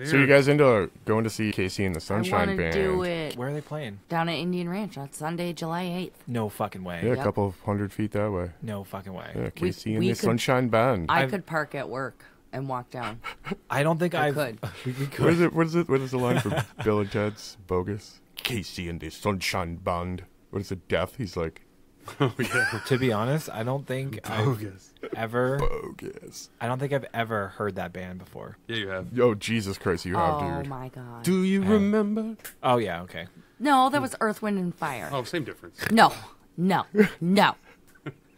So you guys into going to see Casey and the Sunshine Band? I want to do it. Where are they playing? Down at Indian Ranch on Sunday, July 8th. No fucking way. Yeah, a couple of 100 feet that way. No fucking way. Yeah, Casey and the Sunshine Band. I could park at work and walk down. I don't think I could. We could. What is the line from Bill and Ted's Bogus? Casey and the Sunshine Band. What is it, Death? He's like... Oh, yeah. To be honest, I don't think Bogus. I've ever... Bogus. I don't think I've ever heard that band before. Yeah, you have. Oh, Jesus Christ, you have, dude. Oh, my God. Do you remember? Oh, yeah, okay. No, that was Earth, Wind, and Fire. Oh, same difference. No. No. No.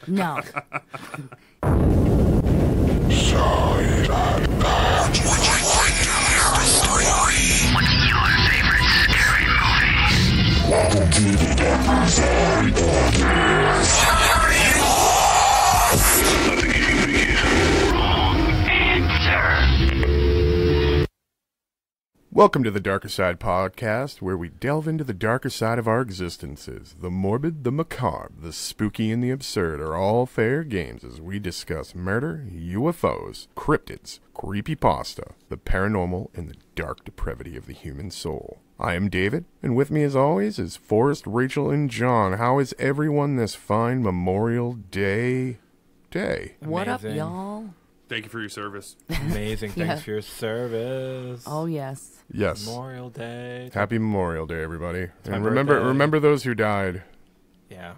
No. Welcome to the Darkercide Podcast. Let the game begin. Wrong answer. Welcome to the Darkercide Podcast, where we delve into the darker side of our existences. The morbid, the macabre, the spooky, and the absurd are all fair games as we discuss murder, UFOs, cryptids, creepypasta, the paranormal, and the dark depravity of the human soul. I am David, and with me as always is Forrest, Rachel, and John. How is everyone this fine Memorial Day? What up, Amazing. y'all? Thank you for your service. Amazing. Yeah. Thanks for your service. Oh, yes. Yes. Memorial Day. Happy Memorial Day, everybody. my And birthday. remember those who died Yeah,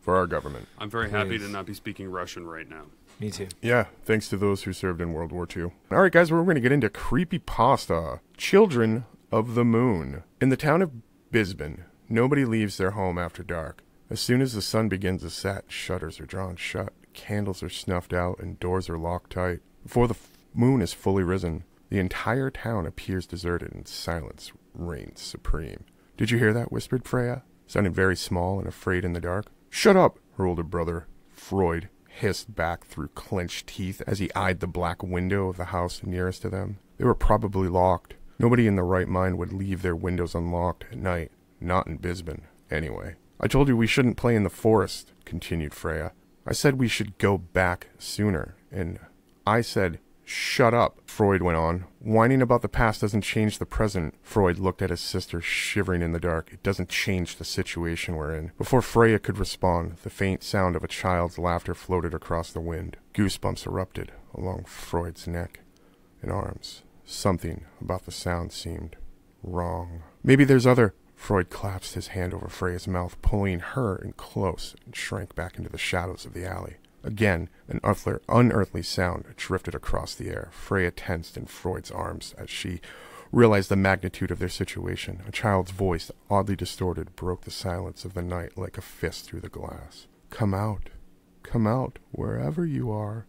for our government. I'm very happy Please. to not be speaking Russian right now. me too. Yeah, thanks to those who served in World War II. All right, guys, we're going to get into creepypasta. Children of the Moon. In the town of Bisbee, nobody leaves their home after dark. As soon as the sun begins to set, shutters are drawn shut, candles are snuffed out, and doors are locked tight. Before the moon is fully risen, the entire town appears deserted and silence reigns supreme. Did you hear that? Whispered Freya, sounding very small and afraid in the dark. Shut up, her older brother, Freud, hissed back through clenched teeth as he eyed the black window of the house nearest to them. They were probably locked. Nobody in their right mind would leave their windows unlocked at night, not in Bisbee, anyway. I told you we shouldn't play in the forest, continued Freya. I said we should go back sooner, and I said, shut up, Freud went on. Whining about the past doesn't change the present. Freud looked at his sister, shivering in the dark. It doesn't change the situation we're in. Before Freya could respond, the faint sound of a child's laughter floated across the wind. Goosebumps erupted along Freud's neck and arms. Something about the sound seemed wrong. Maybe there's other... Freud collapsed his hand over Freya's mouth, pulling her in close, and shrank back into the shadows of the alley. Again, an unearthly sound drifted across the air. Freya tensed in Freud's arms as she realized the magnitude of their situation. A child's voice, oddly distorted, broke the silence of the night like a fist through the glass. Come out, wherever you are.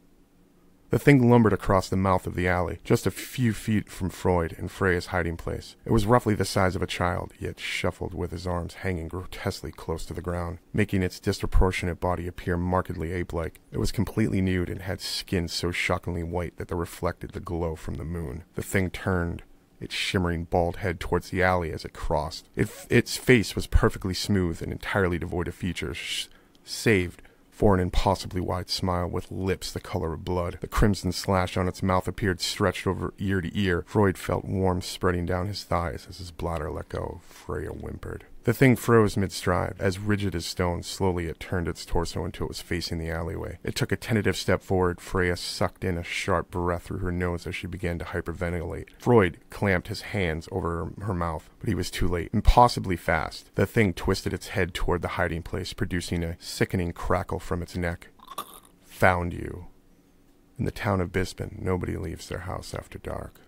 The thing lumbered across the mouth of the alley, just a few feet from Freud and Freya's hiding place. It was roughly the size of a child, yet shuffled with his arms hanging grotesquely close to the ground, making its disproportionate body appear markedly ape-like. It was completely nude and had skin so shockingly white that it reflected the glow from the moon. The thing turned its shimmering bald head towards the alley as it crossed. Its face was perfectly smooth and entirely devoid of features, saved for an impossibly wide smile with lips the color of blood. The crimson slash on its mouth appeared stretched over ear to ear. Freud felt warmth spreading down his thighs as his bladder let go. Freya whimpered. The thing froze mid-stride. As rigid as stone, slowly it turned its torso until it was facing the alleyway. It took a tentative step forward. Freya sucked in a sharp breath through her nose as she began to hyperventilate. Freud clamped his hands over her mouth, but he was too late. Impossibly fast, the thing twisted its head toward the hiding place, producing a sickening crackle from its neck. Found you. In the town of Bisbee, nobody leaves their house after dark.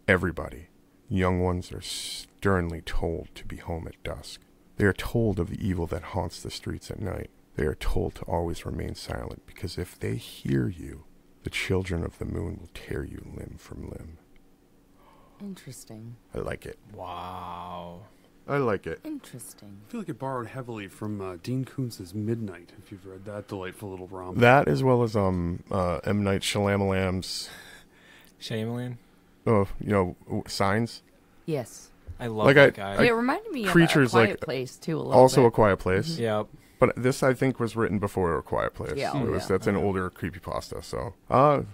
Everybody. Young ones are sternly told to be home at dusk. They are told of the evil that haunts the streets at night. They are told to always remain silent, because if they hear you, the children of the moon will tear you limb from limb. Interesting. I like it. Wow. I like it. Interesting. I feel like it borrowed heavily from Dean Koontz's Midnight, if you've read that delightful little romp. That as well as M. Night Shyamalan's Shyamalan? Signs. Yes. I love Like that guy. It reminded me Creatures of A Quiet like- Place, too, a little Also bit. A Quiet Place. Yep. But this, I think, was written before A Quiet Place. Yeah, oh, yeah. That's an older creepypasta. So,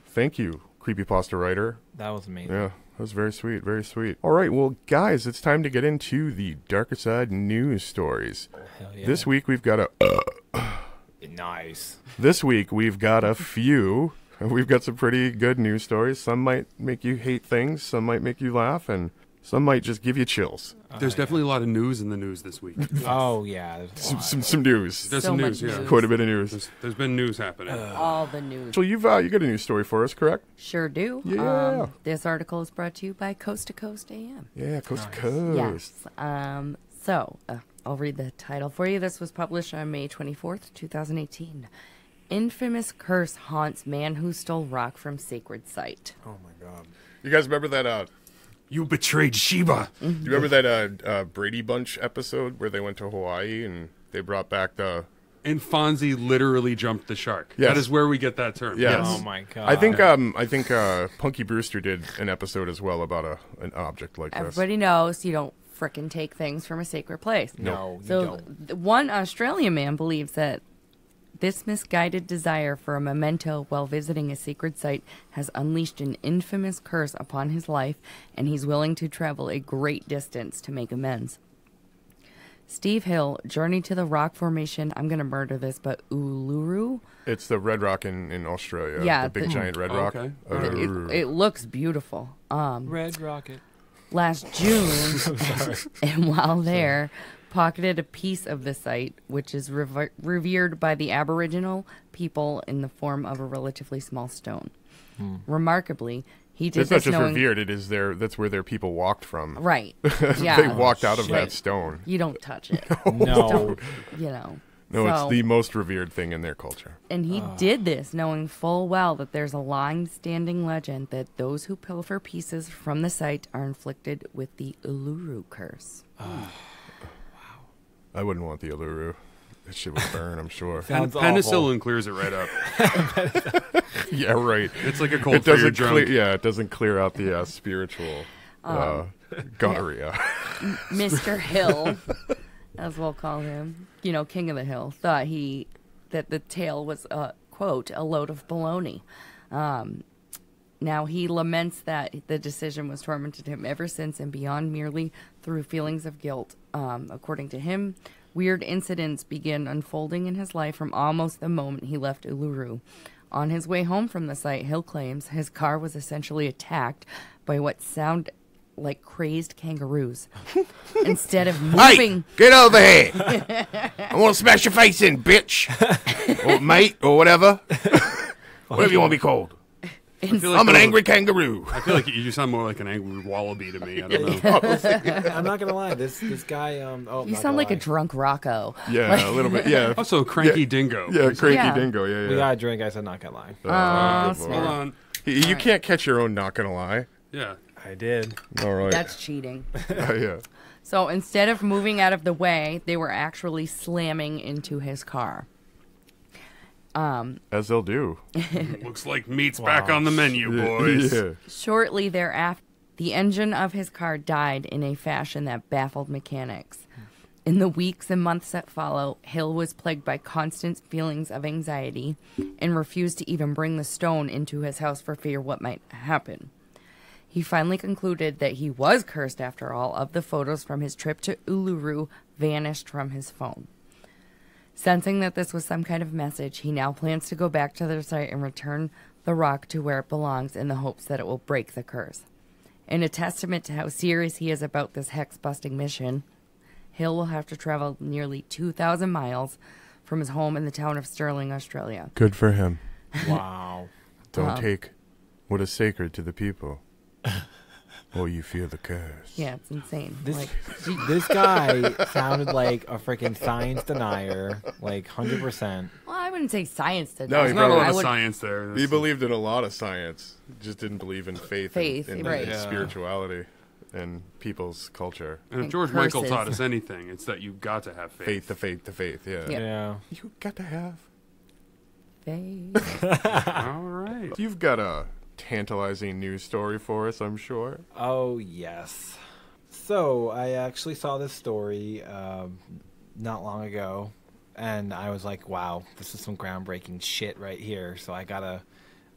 thank you, creepypasta writer. That was amazing. Yeah, was very sweet, very sweet. All right, well, guys, it's time to get into the Darker Side news stories. Hell yeah. This week we've got a Nice. This week we've got a few. We've got some pretty good news stories. Some might make you hate things, some might make you laugh, and some might just give you chills. There's definitely a lot of news in the news this week. Oh, yeah. Some news. There's So some much news, yeah. news. Quite a bit of news. There's been news happening. All the news. So you got a news story for us, correct? Sure do. Yeah. This article is brought to you by Coast to Coast AM. Yeah, coast to coast. Yes. I'll read the title for you. This was published on May 24th, 2018. Infamous curse haunts man who stole rock from sacred site. Oh, my God. You guys remember that? You betrayed Sheba. You remember that Brady Bunch episode where they went to Hawaii and they brought back the? And Fonzie literally jumped the shark. Yes. That is where we get that term. Yes. Oh, my God. I think Punky Brewster did an episode as well about an object like this. Everybody knows you don't frickin' take things from a sacred place. No, you So don't. one Australian man believes that this misguided desire for a memento while visiting a sacred site has unleashed an infamous curse upon his life, and he's willing to travel a great distance to make amends. Steve Hill journeyed to the rock formation, I'm going to murder this, but Uluru? It's the Red Rock in Australia. Yeah, the big giant Red Oh, Rock. okay. It looks beautiful. Red Rocket. Last June, and while there, pocketed a piece of the site, which is revered by the Aboriginal people in the form of a relatively small stone. Remarkably, he did It's not this just knowing... revered. It is that's where their people walked from. Right. Yeah. They walked out of Shit. that stone. You don't touch it. No. Don't, you know. No, So- it's the most revered thing in their culture. And he did this knowing full well that there's a long-standing legend that those who pilfer pieces from the site are inflicted with the Uluru curse. I wouldn't want the Uluru. That shit would burn, I'm sure. Sounds Penicillin clears it right up. Yeah, right. It's like a cold It for your doesn't drunk. clear. Yeah, it doesn't clear out the spiritual gonorrhea. Mr. Hill, as we'll call him, King of the Hill, thought that the tale was, quote, a load of baloney. Now, he laments that the decision was tormented him ever since and beyond merely through feelings of guilt. According to him, weird incidents began unfolding in his life from almost the moment he left Uluru. On his way home from the site, Hill claims his car was essentially attacked by what sound like crazed kangaroos. Instead of moving... Hey, get over here! I want to smash your face in, bitch! Or mate, or whatever. Whatever you want to be called. feel like I'm an those- angry kangaroo. I feel like you sound more like an angry wallaby to me. I don't know. I'm not going to lie. This guy, You sound like a drunk Rocco. Yeah, a little bit. Yeah. Also, cranky dingo. Yeah, cranky Yeah. dingo. Yeah, yeah. We got a drink. I said not going to lie. Oh, good smart. lord. Hold on. You can't catch your own, not gonna lie. Yeah. I did. All right. That's cheating. Yeah. So instead of moving out of the way, they were actually slamming into his car. As they'll do. Looks like meat's back on the menu, boys. Yeah. Shortly thereafter, the engine of his car died in a fashion that baffled mechanics. In the weeks and months that follow, Hill was plagued by constant feelings of anxiety and refused to even bring the stone into his house for fear what might happen. He finally concluded that he was cursed after all of the photos from his trip to Uluru vanished from his phone. Sensing that this was some kind of message, he now plans to go back to the site and return the rock to where it belongs in the hopes that it will break the curse. In a testament to how serious he is about this hex-busting mission, Hill will have to travel nearly 2,000 miles from his home in the town of Stirling, Australia. Good for him. Wow. Don't take what is sacred to the people, or you feel the curse. Yeah, it's insane. This guy sounded like a freaking science denier, like 100%. Well, I wouldn't say science to No, that. he There's not a lot I of would- science there. He believed in a lot of science, just didn't believe in faith, Faith, and right. Yeah. spirituality and people's culture. And if And George Michael curses. taught us anything, it's that you've got to have faith. The faith, yeah. Yeah. Yeah. You got to have. Faith. All right. You've got a tantalizing news story for us, I'm sure. Oh, yes. So, I actually saw this story not long ago, and I was like, wow, this is some groundbreaking shit right here. So I gotta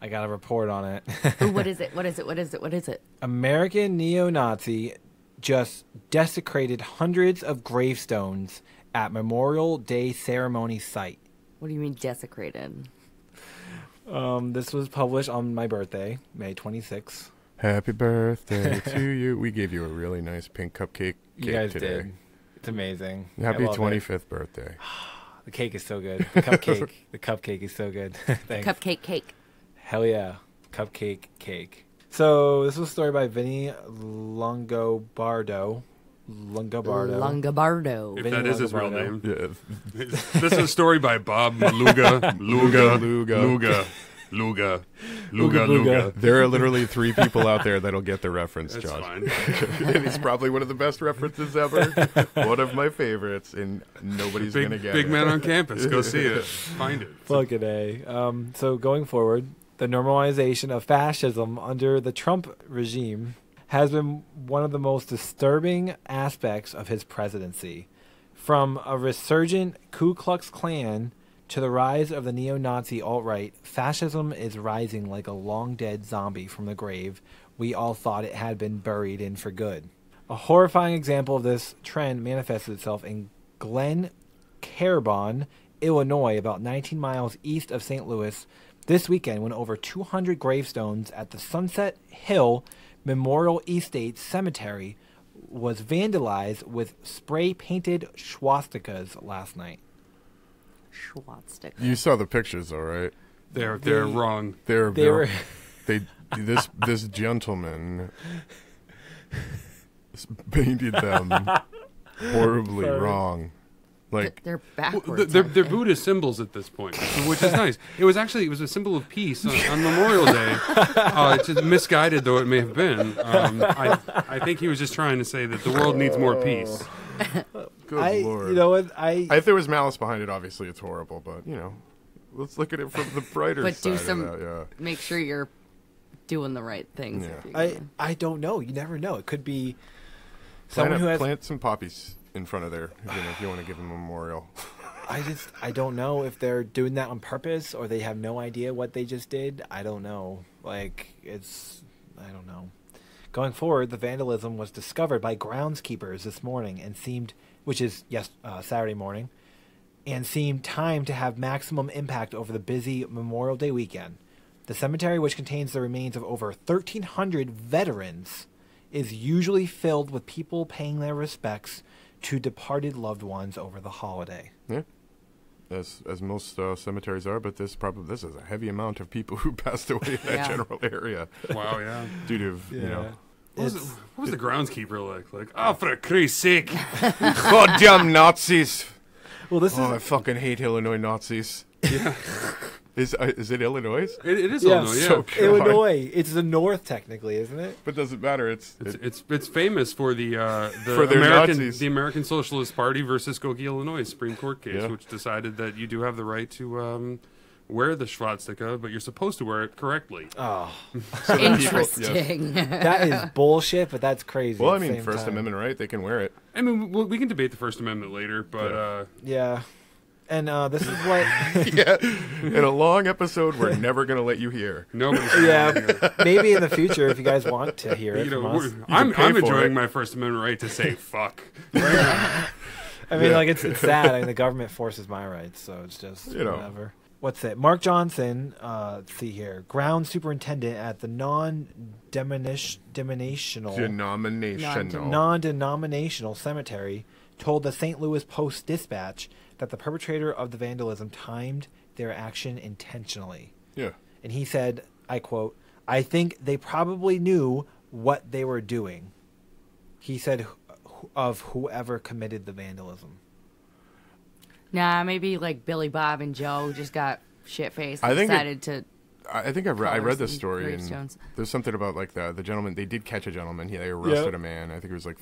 I got a report on it. Ooh, what is it? What is it? What is it? What is it? American neo-Nazi just desecrated hundreds of gravestones at Memorial Day ceremony site. What do you mean desecrated? This was published on my birthday, May 26th. Happy birthday to you. We gave you a really nice pink cupcake You guys today. did. It's amazing. Happy I love it. 25th birthday. The cake is so good. The cupcake. The cupcake is so good. Thanks. Cupcake cake. Hell yeah. Cupcake cake. So this was a story by Vinny Longobardo. Longobardo. If Vinny that is his real Longobardo. name. Yeah. This is a story by Bob Luga. Luga. Luga. Luga. Luga. Luga. Luga. There are literally 3 people out there that'll get the reference, That's Josh. fine. And it's probably one of the best references ever. One of my favorites, and nobody's going to get Big it. man on campus. Go see it. Find it. Fucking A. So going forward, the normalization of fascism under the Trump regime has been one of the most disturbing aspects of his presidency. From a resurgent Ku Klux Klan to the rise of the neo-Nazi alt-right, fascism is rising like a long-dead zombie from the grave we all thought it had been buried in for good. A horrifying example of this trend manifested itself in Glen Carbon, Illinois, about 19 miles east of St. Louis, this weekend when over 200 gravestones at the Sunset Hill Memorial Estate Cemetery was vandalized with spray-painted swastikas last night. Swastika. You saw the pictures, all right? They're wrong. They were This gentleman painted them horribly Sorry. wrong. Like, They're Well, backwards. they're Buddhist symbols at this point, which is nice. It was a symbol of peace on Memorial Day. It's just misguided though it may have been. I think he was just trying to say that the world needs more peace. good Lord. You know what? If there was malice behind it, obviously it's horrible, but, let's look at it from the brighter But side do of some. that, yeah. Make sure you're doing the right things. Yeah. If you're gonna- I don't know. You never know. It could be someone who has. Plant some poppies in front of there, if you want to give them a memorial. I don't know if they're doing that on purpose or they have no idea what they just did. I don't know. I don't know. Going forward, the vandalism was discovered by groundskeepers this morning and Saturday morning, and seemed timed to have maximum impact over the busy Memorial Day weekend. The cemetery, which contains the remains of over 1,300 veterans, is usually filled with people paying their respects to departed loved ones over the holiday. Yeah, as most cemeteries are, but this is a heavy amount of people who passed away in that Yeah. general area Wow, yeah. due to What was the groundskeeper like? Oh, for Christ's sake! goddamn Nazis. Well, this I fucking hate Illinois Nazis. Yeah, Is it Illinois? it is Yeah, Illinois. Yeah, so God. Illinois. It's the north, technically, isn't it? But doesn't matter. It's it's famous for the For their Nazis. the American Socialist Party versus Skokie, Illinois Supreme Court case, Yeah. which decided that you do have the right to wear the swastika, but you're supposed to wear it correctly. Oh, so that people- Interesting. that is bullshit, but that's crazy. Well, I at the mean, same First time. Amendment right? They can wear it. I mean, we can debate the First Amendment later, but Yeah. And this is what... Yeah, in a long episode we're never gonna let you hear. nobody's. Yeah, maybe in the future, if you guys want to hear it You know, from us. I'm pay for enjoying it. my First Amendment right to say fuck. I mean, Yeah. like, it's sad. I mean, the government forces my rights, so it's just whatever. What's it? Mark Johnson, let's see here, ground superintendent at the non-denominational cemetery, told the St. Louis Post-Dispatch that the perpetrator of the vandalism timed their action intentionally. Yeah. And he said, I quote, "I think they probably knew what they were doing." He said of whoever committed the vandalism. Nah, maybe like Billy Bob and Joe just got shit-faced I and think decided to... I think I read this some story, and gravestones. there's something about like the gentleman. They did catch a gentleman. They arrested a man. I think he was like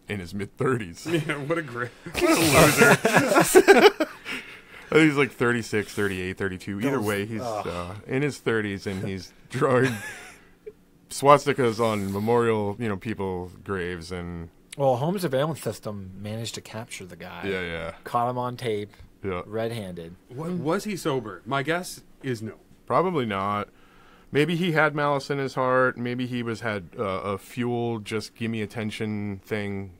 in his mid-30s. Yeah, what a loser. I think he's like 36, 38, 32. Either way, he's in his 30s, and he's drawing swastikas on memorial, people graves, and Well, a home surveillance system managed to capture the guy. yeah. Caught him on tape, Yeah. red-handed. Was he sober? My guess is no. Probably not. Maybe he had malice in his heart. Maybe he had a fuel, just give me attention thing.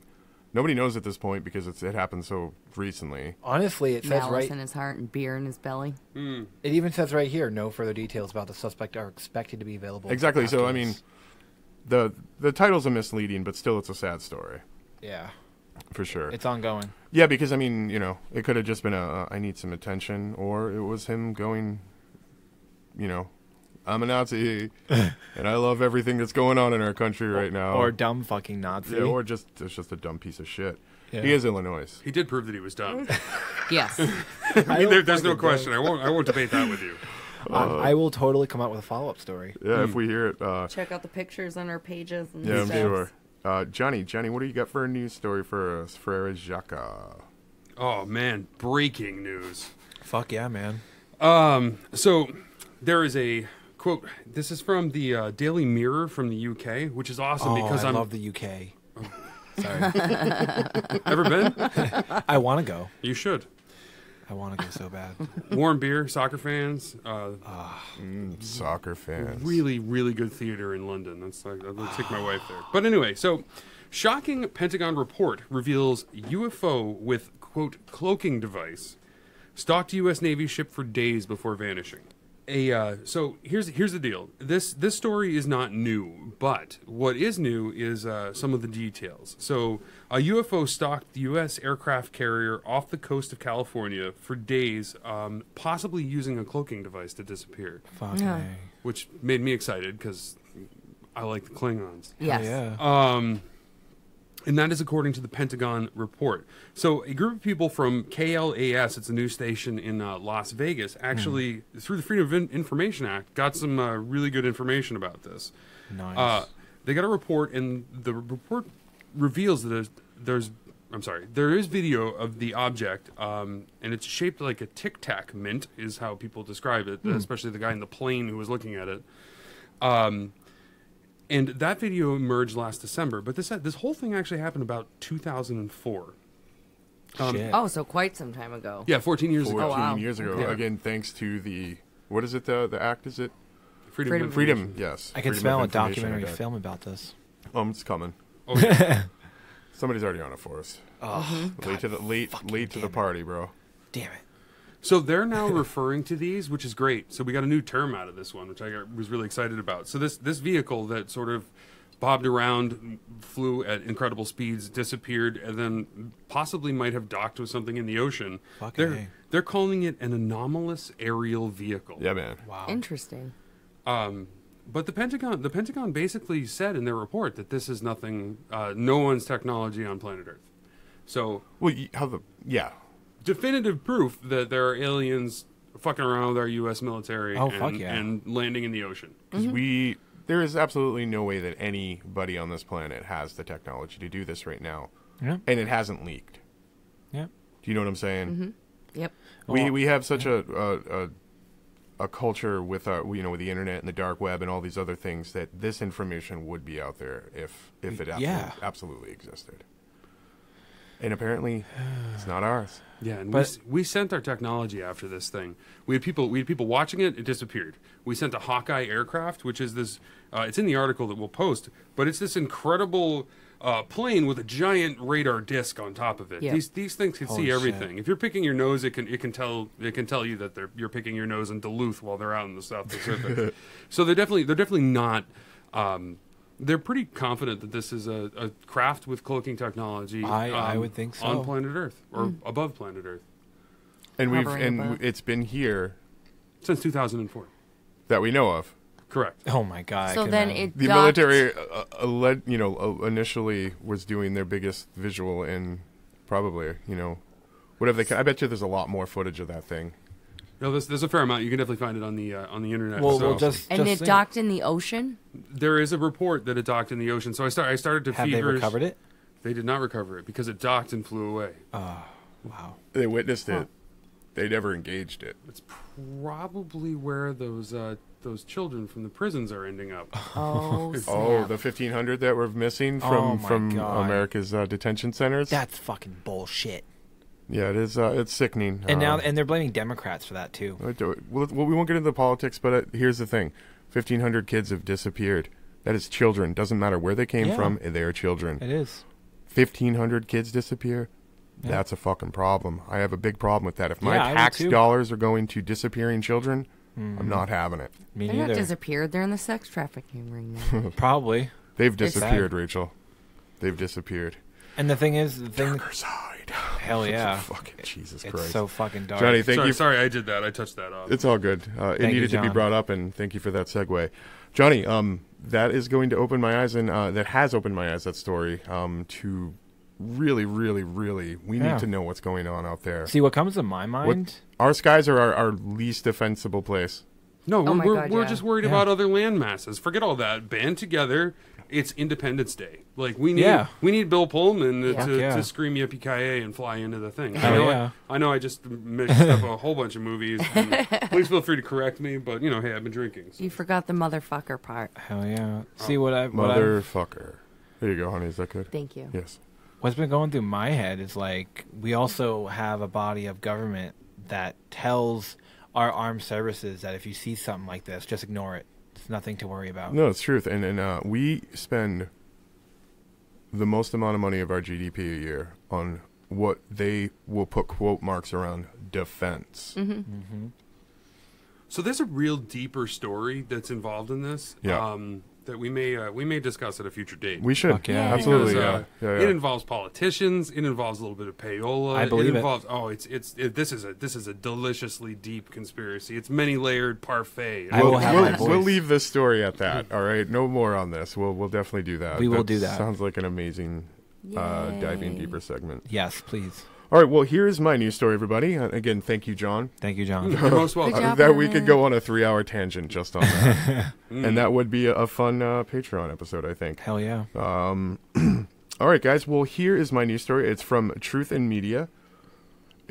Nobody knows at this point because it happened so recently. Honestly, it says Malice in his heart and beer in his belly. It even says right here, no further details about the suspect are expected to be available. Exactly. So, I after mean, this. the titles are misleading, but still it's a sad story. Yeah, For sure. it's ongoing. Yeah, because, I mean, it could have just been I need some attention, or it was him going, I'm a Nazi, and I love everything that's going on in our country right now. Or dumb fucking Nazi. Yeah, or it's just a dumb piece of shit. Yeah. He is Illinois. He did prove that he was dumb. Yes. I mean, there's no question. I won't debate that with you. I will totally come out with a follow-up story. Yeah, if we hear it. Check out the pictures on our pages. And Yeah, I'm stuff. sure. Johnny, what do you got for a news story for us, Frere Jacques? Oh man, breaking news. Fuck yeah, man. So there is a quote. This is from the Daily Mirror from the UK, which is awesome because I I'm love the UK. Sorry. ever been? I want to go. You should. I want to go so bad. Warm beer, soccer fans. Soccer fans. Really, really good theater in London. That's like I'll take my wife there. But anyway, so shocking Pentagon report reveals UFO with quote cloaking device stalked U.S. Navy ship for days before vanishing. So here's the deal. This story is not new, but what is new is some of the details. So a UFO stalked the U.S. aircraft carrier off the coast of California for days, possibly using a cloaking device to disappear, Fuck Yeah. me. which made me excited because I like the Klingons. Yes. Yeah. And that is according to the Pentagon report. So a group of people from KLAS, it's a news station in Las Vegas, actually, through the Freedom of Information Act, got some really good information about this. Nice. They got a report, and the report reveals that there is video of the object, and it's shaped like a Tic Tac mint, is how people describe it, especially the guy in the plane who was looking at it. And that video emerged last December, but this whole thing actually happened about 2004. Shit. Oh, so quite some time ago. Yeah, 14 years 14 ago. wow. years ago. Yeah. Again, thanks to the, what is it, the act, is it? Freedom. Freedom. of Freedom, yes. I can Freedom smell of a Information documentary Act. film about this. It's coming. Oh, yeah. Somebody's already on it for us. Oh, Late to the damn it. party, bro. Damn it. So they're now referring to these, which is great. So we got a new term out of this one, which was really excited about. So this vehicle that sort of bobbed around, flew at incredible speeds, disappeared, and then possibly might have docked with something in the ocean. Fucking They're calling it an anomalous aerial vehicle. Yeah, man. Wow. Interesting. But the Pentagon basically said in their report that this is nothing, no one's technology on planet Earth. So Well, yeah. definitive proof that there are aliens fucking around with our U.S. military Oh, and, fuck yeah. and landing in the ocean. Because there is absolutely no way that anybody on this planet has the technology to do this right now. Yeah. And it hasn't leaked. Yeah. Do you know what I'm saying? Yep. We have such a culture with with the internet and the dark web and all these other things that this information would be out there if it absolutely existed. And apparently, it's not ours. Yeah, and But- we sent our technology after this thing. We had people watching it. It disappeared. We sent a Hawkeye aircraft, which is this. It's in the article that we'll post, but it's this incredible plane with a giant radar disc on top of it. Yeah. These things can Holy see everything. shit. If you're picking your nose, it can tell you that you're picking your nose in Duluth while they're out in the South Pacific. So they're definitely not. They're pretty confident that this is a craft with cloaking technology. I would think so. On planet Earth or above planet Earth And Hovering above. it's been here since 2004. that we know of. Correct. Oh my god. I So can then imagine. it The docked- military, initially was doing their biggest visual in probably, whatever I bet you there's a lot more footage of that thing. No, there's a fair amount. You can definitely find it on the internet. Well, So we'll just And it think, docked in the ocean? there is a report that it docked in the ocean. So I started to have they feverish. recovered it? They did not recover it because it docked and flew away. Wow. They witnessed it. They never engaged it. It's probably where those children from the prisons are ending up. Oh, Oh, snap. the 1,500 that were missing Oh my from God. America's detention centers. That's fucking bullshit. Yeah, it is. It's sickening. And now, and they're blaming Democrats for that too. We won't get into the politics, but here's the thing: 1,500 kids have disappeared. That is children. Doesn't matter where they came from. They are children. It is. 1,500 kids disappear. Yeah. That's a fucking problem. I have a big problem with that. If my I do tax too. dollars are going to disappearing children, I'm not having it. Me They're not neither. disappeared. They're in the sex trafficking ring now. Probably. They've It's disappeared, sad. Rachel. They've disappeared. And the thing is, Darkercide. hell yeah. Fucking Jesus It's Christ. so fucking dark. Johnny, thank you. Sorry, I did that. I touched that off. It's all good. It you, needed to be John. brought up, and thank you for that segue. Johnny, that is going to open my eyes, and that has opened my eyes, that story, to really, really, really, we Yeah. need to know what's going on out there. See, what comes to my mind... Our skies are our least defensible place. No, Oh my we're God, we're yeah. just worried Yeah. about other land masses. Forget all that. Band together. It's Independence Day. Like we need Yeah. we need Bill Pullman Yeah. to scream yippee-ki-yay and fly into the thing. Hell yeah. I know I just mixed up a whole bunch of movies. And please feel free to correct me, but hey, I've been drinking. So. You forgot the motherfucker part. Hell yeah. See, what I've... Motherfucker. There you go, honey. Is that good? Thank you. Yes. What's been going through my head is like we also have a body of government that tells our armed services that if you see something like this, just ignore it. It's nothing to worry about. No, it's truth. And we spend the most amount of money of our GDP a year on what they will put quote marks around defense. So there's a real deeper story that's involved in this. Yeah. That we may discuss at a future date. We should. Fuck yeah. Absolutely. Because, Yeah. It involves politicians. It involves a little bit of payola. I believe it. involves, this is a deliciously deep conspiracy. It's many layered parfait. I will have my voice. We'll leave this story at that. All right. No more on this. We'll definitely do that. We will do that. Sounds like an amazing diving Yay. deeper segment. Yes, please. All right. Well, here's my news story, everybody. Again, thank you, John. Thank you, John. You're most welcome. Good job, That we Evan. could go on a 3-hour tangent just on that, and that would be a fun Patreon episode, I think. Hell yeah. All right, guys. Well, here is my news story. It's from Truth and Media.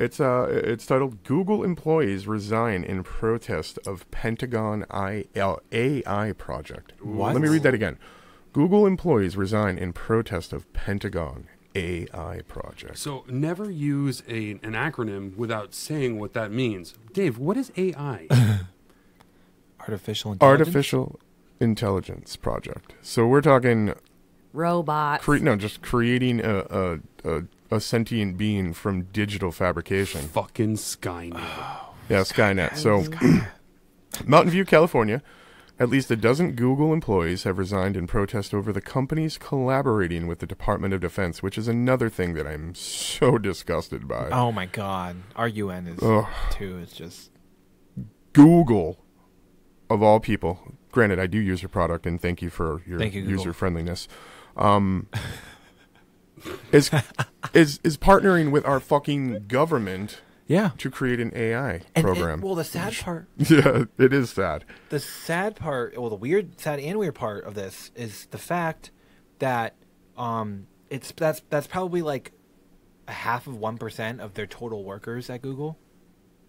It's titled "Google Employees Resign in Protest of Pentagon AI Project." What? Let me read that again. Google employees resign in protest of Pentagon AI project. So never use an acronym without saying what that means. Dave, what is AI? Artificial intelligence? Artificial intelligence project. So we're talking Robots. just creating a sentient being from digital fabrication. Fucking Skynet. Yeah, Skynet. So, Mountain View, California, at least a dozen Google employees have resigned in protest over the companies collaborating with the Department of Defense, which is another thing that I'm so disgusted by. Oh my god. Our UN is Ugh. too. It's just... Google, of all people, granted, I do use your product, and thank you for your Thank you, Google. user friendliness, is partnering with our fucking government Yeah. to create an AI And, program. well, the sad part... Yeah, it is sad. The sad part, well, the sad and weird part of this is the fact that that's probably like a half of 1% of their total workers at Google.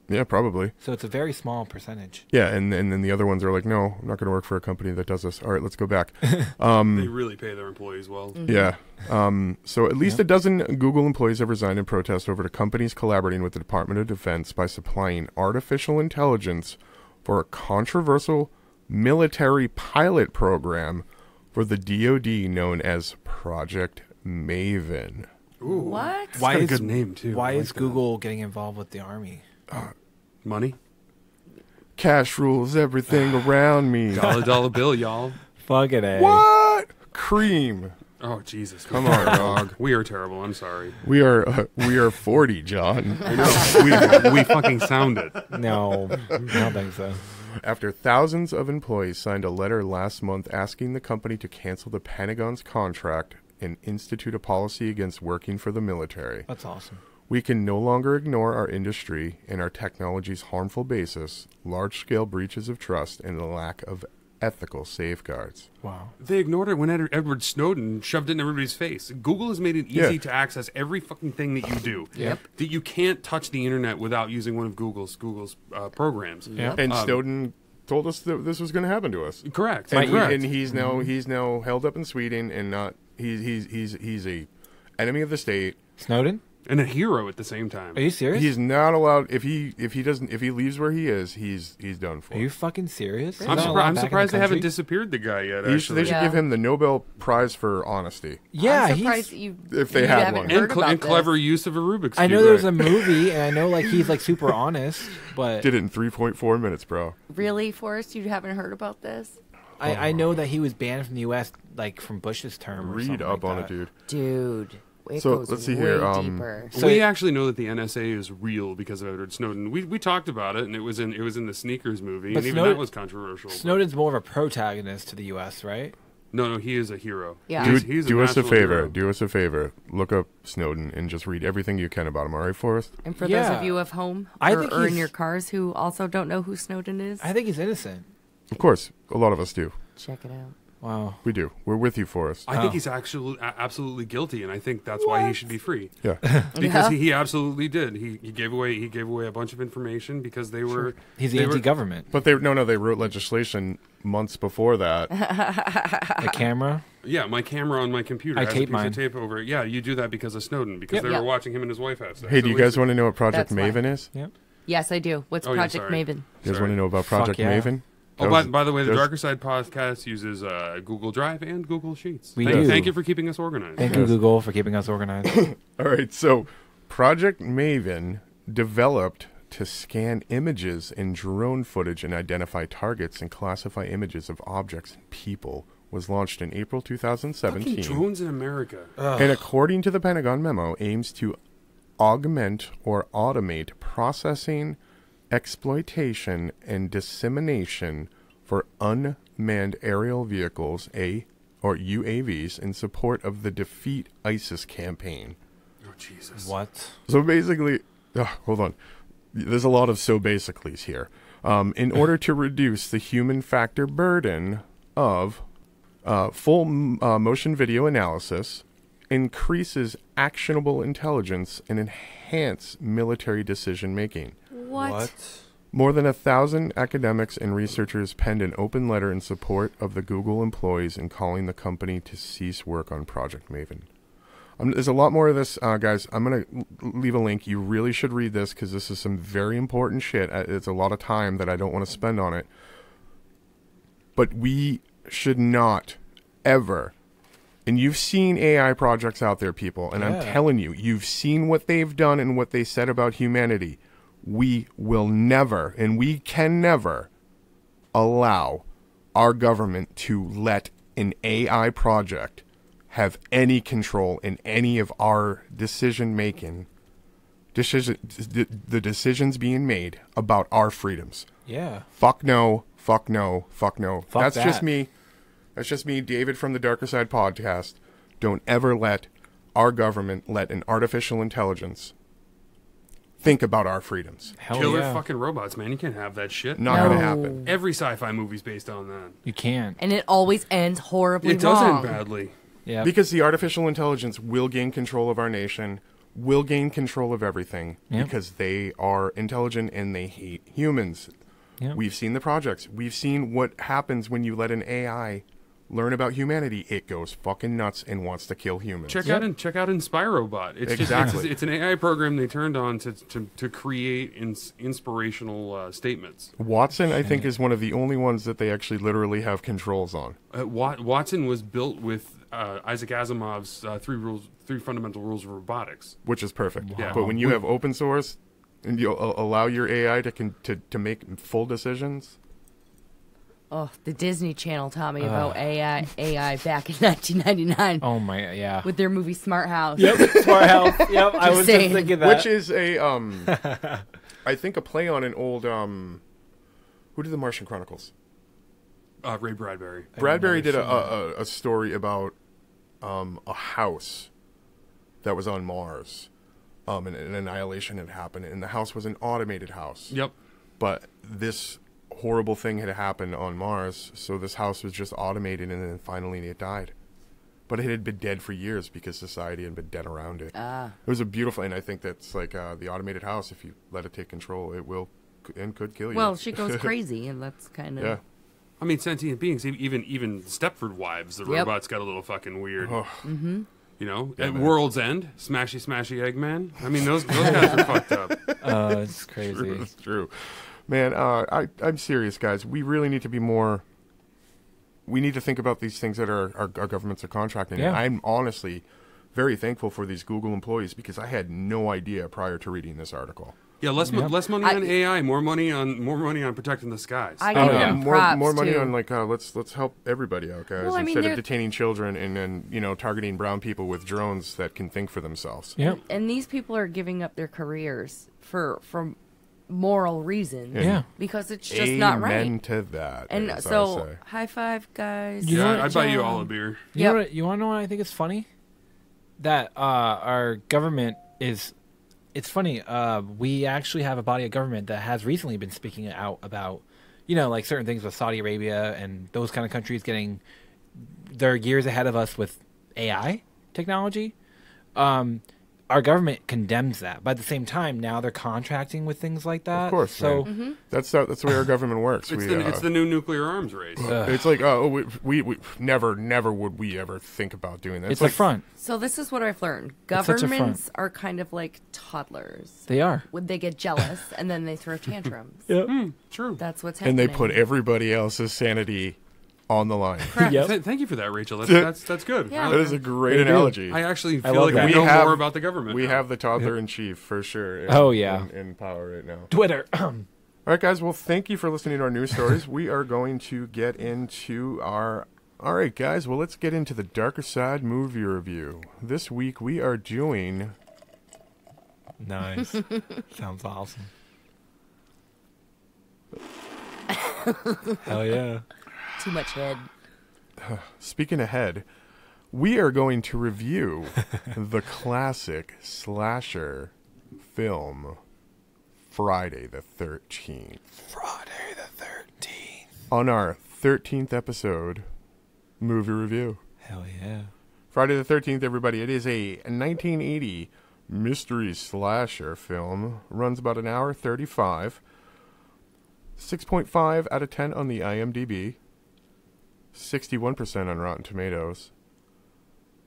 Yeah, probably. So it's a very small percentage. Yeah, and then the other ones are like, no, I'm not going to work for a company that does this. All right, let's go back. They really pay their employees well. Yeah. So at least a dozen Google employees have resigned in protest over the companies collaborating with the Department of Defense by supplying artificial intelligence for a controversial military pilot program for the DoD known as Project Maven. Ooh. What? It's got a good name, too. Why I like is that. Google getting involved with the Army? Money? Cash rules everything around me. Dollar bill, y'all. Fuck it, eh? What? Cream. Oh, Jesus. Come on, dog. We are terrible. I'm sorry. We are 40, John. I know. we fucking sound it. No, I don't think so. After thousands of employees signed a letter last month asking the company to cancel the Pentagon's contract and institute a policy against working for the military. That's awesome. We can no longer ignore our industry and our technology's harmful basis, large-scale breaches of trust, and the lack of ethical safeguards. Wow. They ignored it when Edward Snowden shoved it in everybody's face. Google has made it easy Yeah. to access every fucking thing that you do. Yep. That you can't touch the internet without using one of Google's programs. Yep. And Snowden told us that this was going to happen to us. Correct. And, Correct. he's now held up in Sweden, and not he's a enemy of the state. Snowden? And a hero at the same time. Are you serious? He's not allowed if he leaves where he is, he's done for. Are you fucking serious? I'm surprised they haven't disappeared the guy yet. They Actually, should give him the Nobel Prize for honesty. Yeah, I'm he's. surprised you, if they you had haven't one. heard about and this. clever use of a Rubik's cube. I know there's right? a movie, and I know like he's like super honest, but Did it in 3.4 minutes, bro. Really, Forrest? You haven't heard about this? I know that he was banned from the U.S. like from Bush's term. Or Read something up like on that. it, dude. Dude, it So, goes let's see way here, deeper. So we it- actually know that the NSA is real because of Edward Snowden. We talked about it, and it was in the Sneakers movie, But and even Snowden- that was controversial. Snowden's more of a protagonist to the U.S., right? No, he is a hero. Yeah. He's Do us a national favor. hero. Do us a favor. Look up Snowden and just read everything you can about him. All right, Forrest? And for those Yeah. of you at home I or, think or in he's- your cars who also don't know who Snowden is, I think he's innocent. Of course, a lot of us do. check it out. Wow. We do. We're with you, Forrest. I think he's actually absolutely guilty, and I think that's why he should be free. Yeah. Because Yeah. he absolutely did. He gave away a bunch of information because they were He's they were- anti-government. But they wrote legislation months before that. The camera. Yeah, my camera on my computer I has tape a piece mine. of tape over it. Yeah, you do that because of Snowden, because Yep. they Yep. were watching him and his wife have sex. Hey, do you guys want to know what Project That's why. Maven is? Yep. Yes, I do. What's Oh, yeah, Project sorry. Maven? You guys Sorry. want to know about Fuck Project yeah. Maven? Oh, by the way, the There's- Darker Side podcast uses Google Drive and Google Sheets. We thank, do. thank you for keeping us organized. Thank you, Google, for keeping us organized. All right, so Project Maven developed to scan images and drone footage and identify targets and classify images of objects and people was launched in April Fucking 2017. drones in America. And according to the Pentagon memo, aims to augment or automate processing, exploitation, and dissemination for unmanned aerial vehicles, or UAVs, in support of the Defeat ISIS campaign. Oh Jesus! What? So basically, hold on. There's a lot of so basicallys here. In order to reduce the human factor burden of full motion video analysis, increases actionable intelligence, and enhance military decision making. What? More than 1,000 academics and researchers penned an open letter in support of the Google employees and calling the company to cease work on Project Maven. There's a lot more of this, guys. I'm going to leave a link. You really should read this because this is some very important shit. It's a lot of time that I don't want to spend on it. But we should not ever, and you've seen AI projects out there, people, and I'm Yeah. telling you, you've seen what they've done and what they said about humanity. We will never, and we can never, allow our government to let an AI project have any control in any of our decision-making, the decisions being made about our freedoms. Yeah. Fuck no, fuck no, fuck no. Fuck That's just that. me. That's just me, David from the Darker Side podcast. Don't ever let our government let an artificial intelligence think about our freedoms. Hell Killer yeah. fucking robots, man. You can't have that shit. Not No. gonna happen. Every sci-fi movie's based on that. You can't. And it always ends horribly It does wrong. end badly. Yeah. Because the artificial intelligence will gain control of our nation, will gain control of everything, Yep. because they are intelligent and they hate humans. Yep. We've seen the projects. We've seen what happens when you let an AI learn about humanity. It goes fucking nuts and wants to kill humans. Check out Inspirobot. It's Exactly. just it's an AI program they turned on to create inspirational statements. Watson, I think, is one of the only ones that they actually literally have controls on. Watson was built with Isaac Asimov's three fundamental rules of robotics. Which is perfect. Wow. But when you have open source and you allow your AI to make full decisions, Oh, the Disney Channel taught me about AI back in 1999 Oh my, yeah. with their movie Smart House. Yep. Smart Health. Yep. I was saying. just thinking that. which is a I think a play on an old who did the Martian Chronicles? Ray Bradbury. Bradbury did never a story about a house that was on Mars, and an annihilation had happened, and the house was an automated house. Yep. But this horrible thing had happened on Mars, so this house was just automated, and then finally it died. But it had been dead for years because society had been dead around it. It was a beautiful, and I think that's like the automated house. If you let it take control, it will and could kill you. Well, she goes crazy, and that's kind of... Yeah. I mean, sentient beings, even Stepford Wives, the Yep. robots got a little fucking weird. Oh. You know, Yeah, at man. World's End, Smashy Smashy Eggman. I mean, those guys are fucked up. It's crazy. It's true. Man, I'm serious, guys. We really need to be more... We need to think about these things that our governments are contracting. Yeah. And I'm honestly very thankful for these Google employees because I had no idea prior to reading this article. Yeah, less money on AI, more money on protecting the skies. I give them More props, money too. on like let's help everybody out, guys, Well, I mean, instead of they're- detaining children and then targeting brown people with drones that can think for themselves. Yep. And these people are giving up their careers for moral reasons. Yeah. Because it's just not right. Amen to that. And as I so, say. high five, guys. You know Yeah, what, I'd buy you John? all a beer. You know what? You want to know what I think is funny? That our government is. It's funny. We actually have a body of government that has recently been speaking out about, like certain things with Saudi Arabia and those kind of countries getting. They're years ahead of us with AI technology. Our government condemns that, but at the same time, now they're contracting with things like that. Of course, so man. That's the way our government works. It's the new nuclear arms race. It's like, we never would we ever think about doing that. it's a front. So this is what I've learned. It's such a Governments are kind of like toddlers. They are. When they get jealous and then they throw tantrums. True. That's what's And happening. they put everybody else's sanity on the line. Yep. Thank you for that, Rachel. That's good. Yeah. That is a great They do. analogy. I actually I feel love like that. I We know have- more about the government. We now. have the toddler in chief for sure. Oh, yeah. in power right now. Twitter. All right, guys. Well, thank you for listening to our news stories. We are going to get into our... All right, guys. Well, let's get into the Darker Side movie review. This week, we are doing... Nice. Sounds awesome. Hell yeah. Too much head. Speaking ahead, we are going to review the classic slasher film Friday the 13th. Friday the 13th. On our 13th episode, movie review. Hell yeah. Friday the 13th, everybody. It is a 1980 mystery slasher film. Runs about an hour 35. 6.5 out of 10 on the IMDB. 61% on Rotten Tomatoes.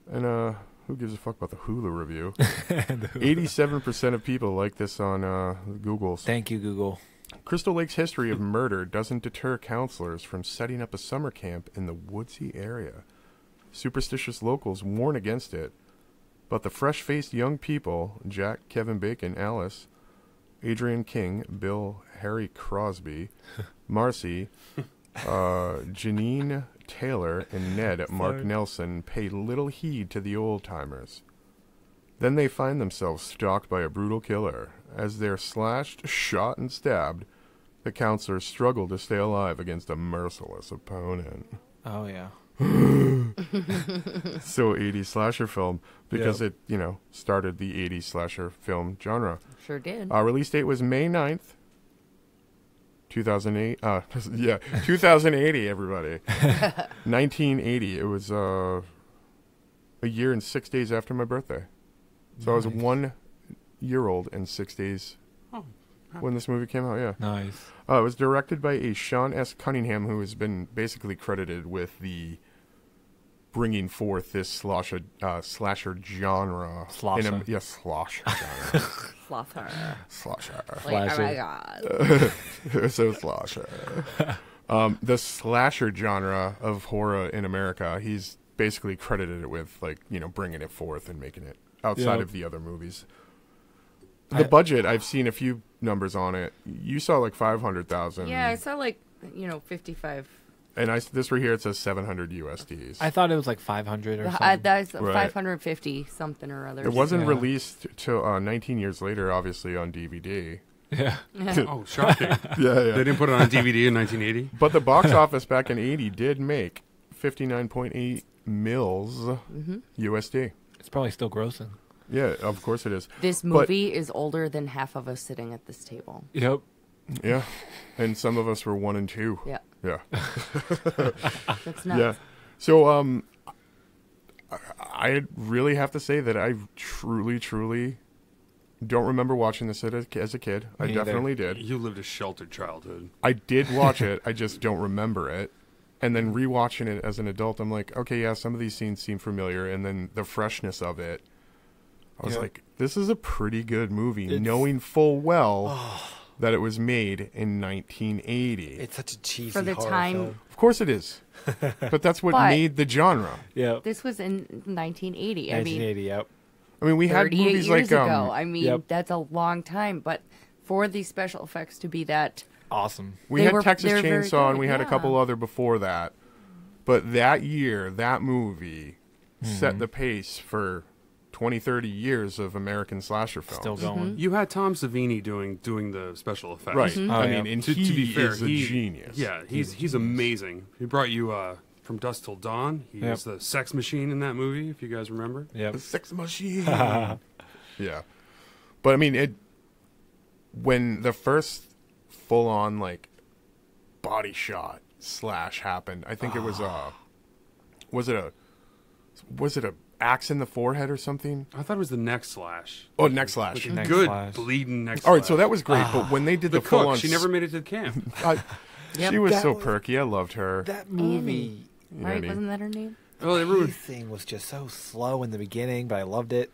And who gives a fuck about the Hulu review? 87% of people like this on Google's. Thank you, Google. Crystal Lake's history of murder doesn't deter counselors from setting up a summer camp in the woodsy area. Superstitious locals warn against it, but the fresh-faced young people, Jack, Kevin Bacon, Alice, Adrian King, Bill, Harry Crosby, Marcy, Janine Taylor, and Ned, Mark Nelson, pay little heed to the old-timers. Then they find themselves stalked by a brutal killer. As they're slashed, shot, and stabbed, the counselors struggle to stay alive against a merciless opponent. Oh yeah. So 80s slasher film, because Yep. it, started the 80s slasher film genre. Sure did. Release date was May 9th, 2008. 2080, everybody. 1980. It was a year and 6 days after my birthday. So I was 1 year old and 6 days when this movie came out, yeah. Nice. It was directed by a Sean S. Cunningham, who has been basically credited with the bringing forth this slasher genre. Slasher. Slasher genre. Slother. Slasher. Like, oh Slasher. my god. So slasher. The slasher genre of horror in America, he's basically credited it with, bringing it forth and making it outside Yeah. of the other movies. The budget, I've seen a few numbers on it. You saw like 500,000. Yeah, I saw 55. And this right here, it says 700 USDs. I thought it was like 500 or something. That's Right. 550 something or other. It wasn't Yeah. released till 19 years later, obviously, on DVD. Yeah. Oh, shocking. Yeah, They didn't put it on DVD in 1980. But the box office back in 80 did make 59.8 mils USD. It's probably still grossing. Yeah, of course it is. This movie is older than half of us sitting at this table. Yep. Yeah. And some of us were 1 and 2. Yeah, Yeah. that's nuts. Yeah. So, I really have to say that I truly don't remember watching this as a kid. I Me either. definitely did. You lived a sheltered childhood. I did watch it. I just don't remember it. And then rewatching it as an adult, I'm like, okay, yeah, some of these scenes seem familiar. And then the freshness of it, I was like, this is a pretty good movie, knowing full well that it was made in 1980. It's such a cheesy For the horror time- film. Of course it is. But that's what But- made the genre. Yep. This was in 1980. I mean, 1980. Yep. I mean, we had 38 movies years like ago. I mean, Yep. that's a long time. But for these special effects to be that, Awesome. we they had were- Texas they were very Chainsaw, and good, we had a yeah. couple other before that. But that year, that movie Mm-hmm. set the pace for 20, 30 years of American slasher films. Still going. You had Tom Savini doing the special effects. Right. Mm-hmm. Oh, I yeah. mean, and To he be fair, is a genius. Yeah, he's amazing. He brought you From Dusk Till Dawn. He Yep. was the sex machine in that movie, if you guys remember. Yep. The sex machine. Yeah. But I mean, when the first full-on, like, body shot slash happened, I think it was was it a axe in the forehead or something? I thought it was the neck slash. Oh, neck slash. Like a Neck good slash. bleeding neck slash. All right, so that was great. But when they did the the full-on, cook. She never made it to the camp. Yep. she was That so was- perky. I loved her. That movie. right? Annie. Wasn't that her name? Oh, everyone. Thing was just so slow in the beginning, but I loved it.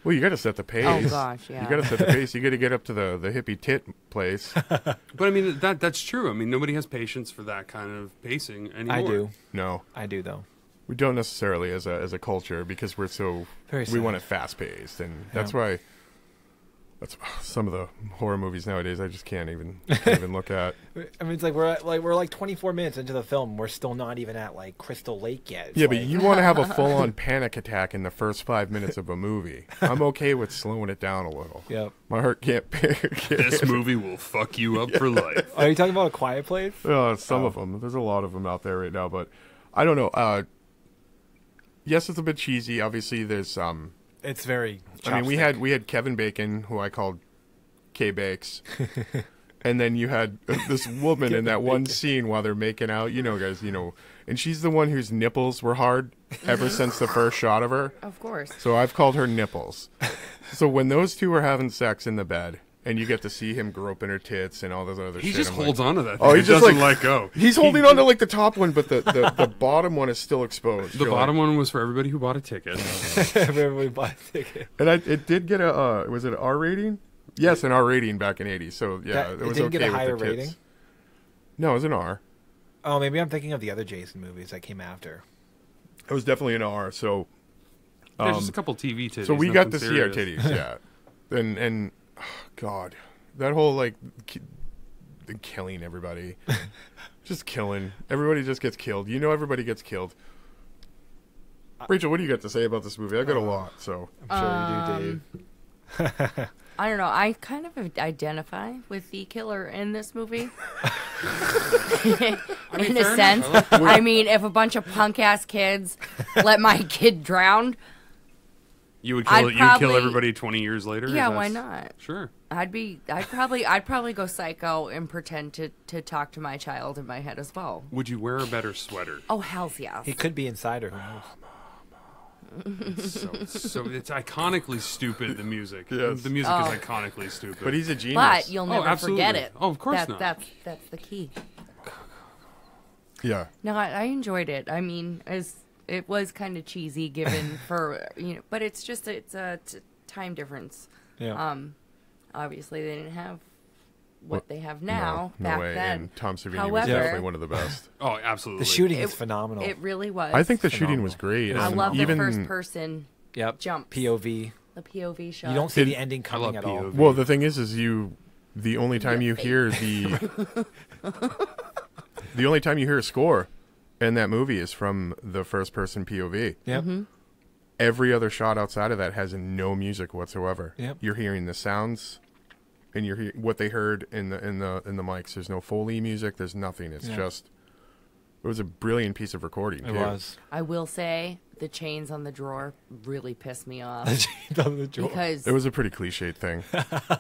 Well, you got to set the pace. Oh gosh, yeah. You got to set the pace. You got to get up to the hippie tit place. But I mean, that's true. I mean, nobody has patience for that kind of pacing anymore. I do. No, I do though. we don't necessarily as a culture because we're so Very we sad. want it fast paced, and that's Yeah. why some of the horror movies nowadays I just can't even look at. I mean, it's like we're like 24 minutes into the film. We're still not even at like Crystal Lake yet. It's Yeah, but like- you want to have a full on panic attack in the first 5 minutes of a movie. I'm okay with slowing it down a little. Yep. My heart can't bear This movie will fuck you up for life. Are you talking about A Quiet Place? Some of them. There's a lot of them out there right now, but I don't know. Yes, it's a bit cheesy. Obviously, there's It's very. I mean, we had Kevin Bacon, who I called K Bakes, and then you had this woman in that one scene while they're making out. You know, guys, and she's the one whose nipples were hard ever since the first shot of her. Of course. So I've called her Nipples. So when those two are having sex in the bed, and you get to see him groping her tits and all this other He shit, just I'm holds like, on to that. Oh, thing. he just doesn't like let go. He's holding on to like the top one, but the bottom one is still exposed. The You're bottom like- one was for everybody who bought a ticket. Everybody buy a ticket. And it did get a was it an R rating? Yes, an R rating back in '80s. So yeah, That- it it was didn't okay get a with higher the kids. rating? No, it was an R. Oh, maybe I'm thinking of the other Jason movies that came after. It was definitely an R. So There's just a couple TV titties. so we got to nothing see our serious. titties, yeah. And oh, God, that whole like killing everybody, just killing everybody just gets killed. Everybody gets killed. Rachel, what do you got to say about this movie? I got a lot. So I'm sure you do, Dave. I don't know. I kind of identify with the killer in this movie. In a fair sense. enough. I mean, if a bunch of punk ass kids let my kid drown, You would I'd kill. You'd kill probably- everybody 20 years later. yeah, That's- why not? Sure. I'd probably go psycho and pretend to talk to my child in my head as well. Would you wear a better sweater? Oh, hell's yes. He could be inside her. Who knows? So it's iconically stupid. The music. Yes. The music Oh. is iconically stupid. but he's a genius. But you'll Oh, never absolutely. forget it. Oh, of course not. That's the key. yeah. No, I enjoyed it. I mean, it was kind of cheesy given for but it's a time difference. Yeah. Obviously they didn't have what What- they have now no back way. then. And Tom Savini was However- definitely one of the best. Oh, absolutely. the shooting It- is phenomenal. It really was. I think the shooting was great. I and love the even first person Yep. jumps. POV. the POV shot. You don't see It- the ending I coming love at all. POV. Well, the thing is the only time you hear the only time you hear a score in that movie is from the first person POV. Yep. Every other shot outside of that has no music whatsoever. Yep. You're hearing the sounds, and you're hearing what they heard in the mics. There's no Foley music. There's nothing. It's Yeah. just. It was a brilliant piece of recording. It too. was. I will say the chains on the drawer really pissed me off The drawer. because It was a pretty cliched thing.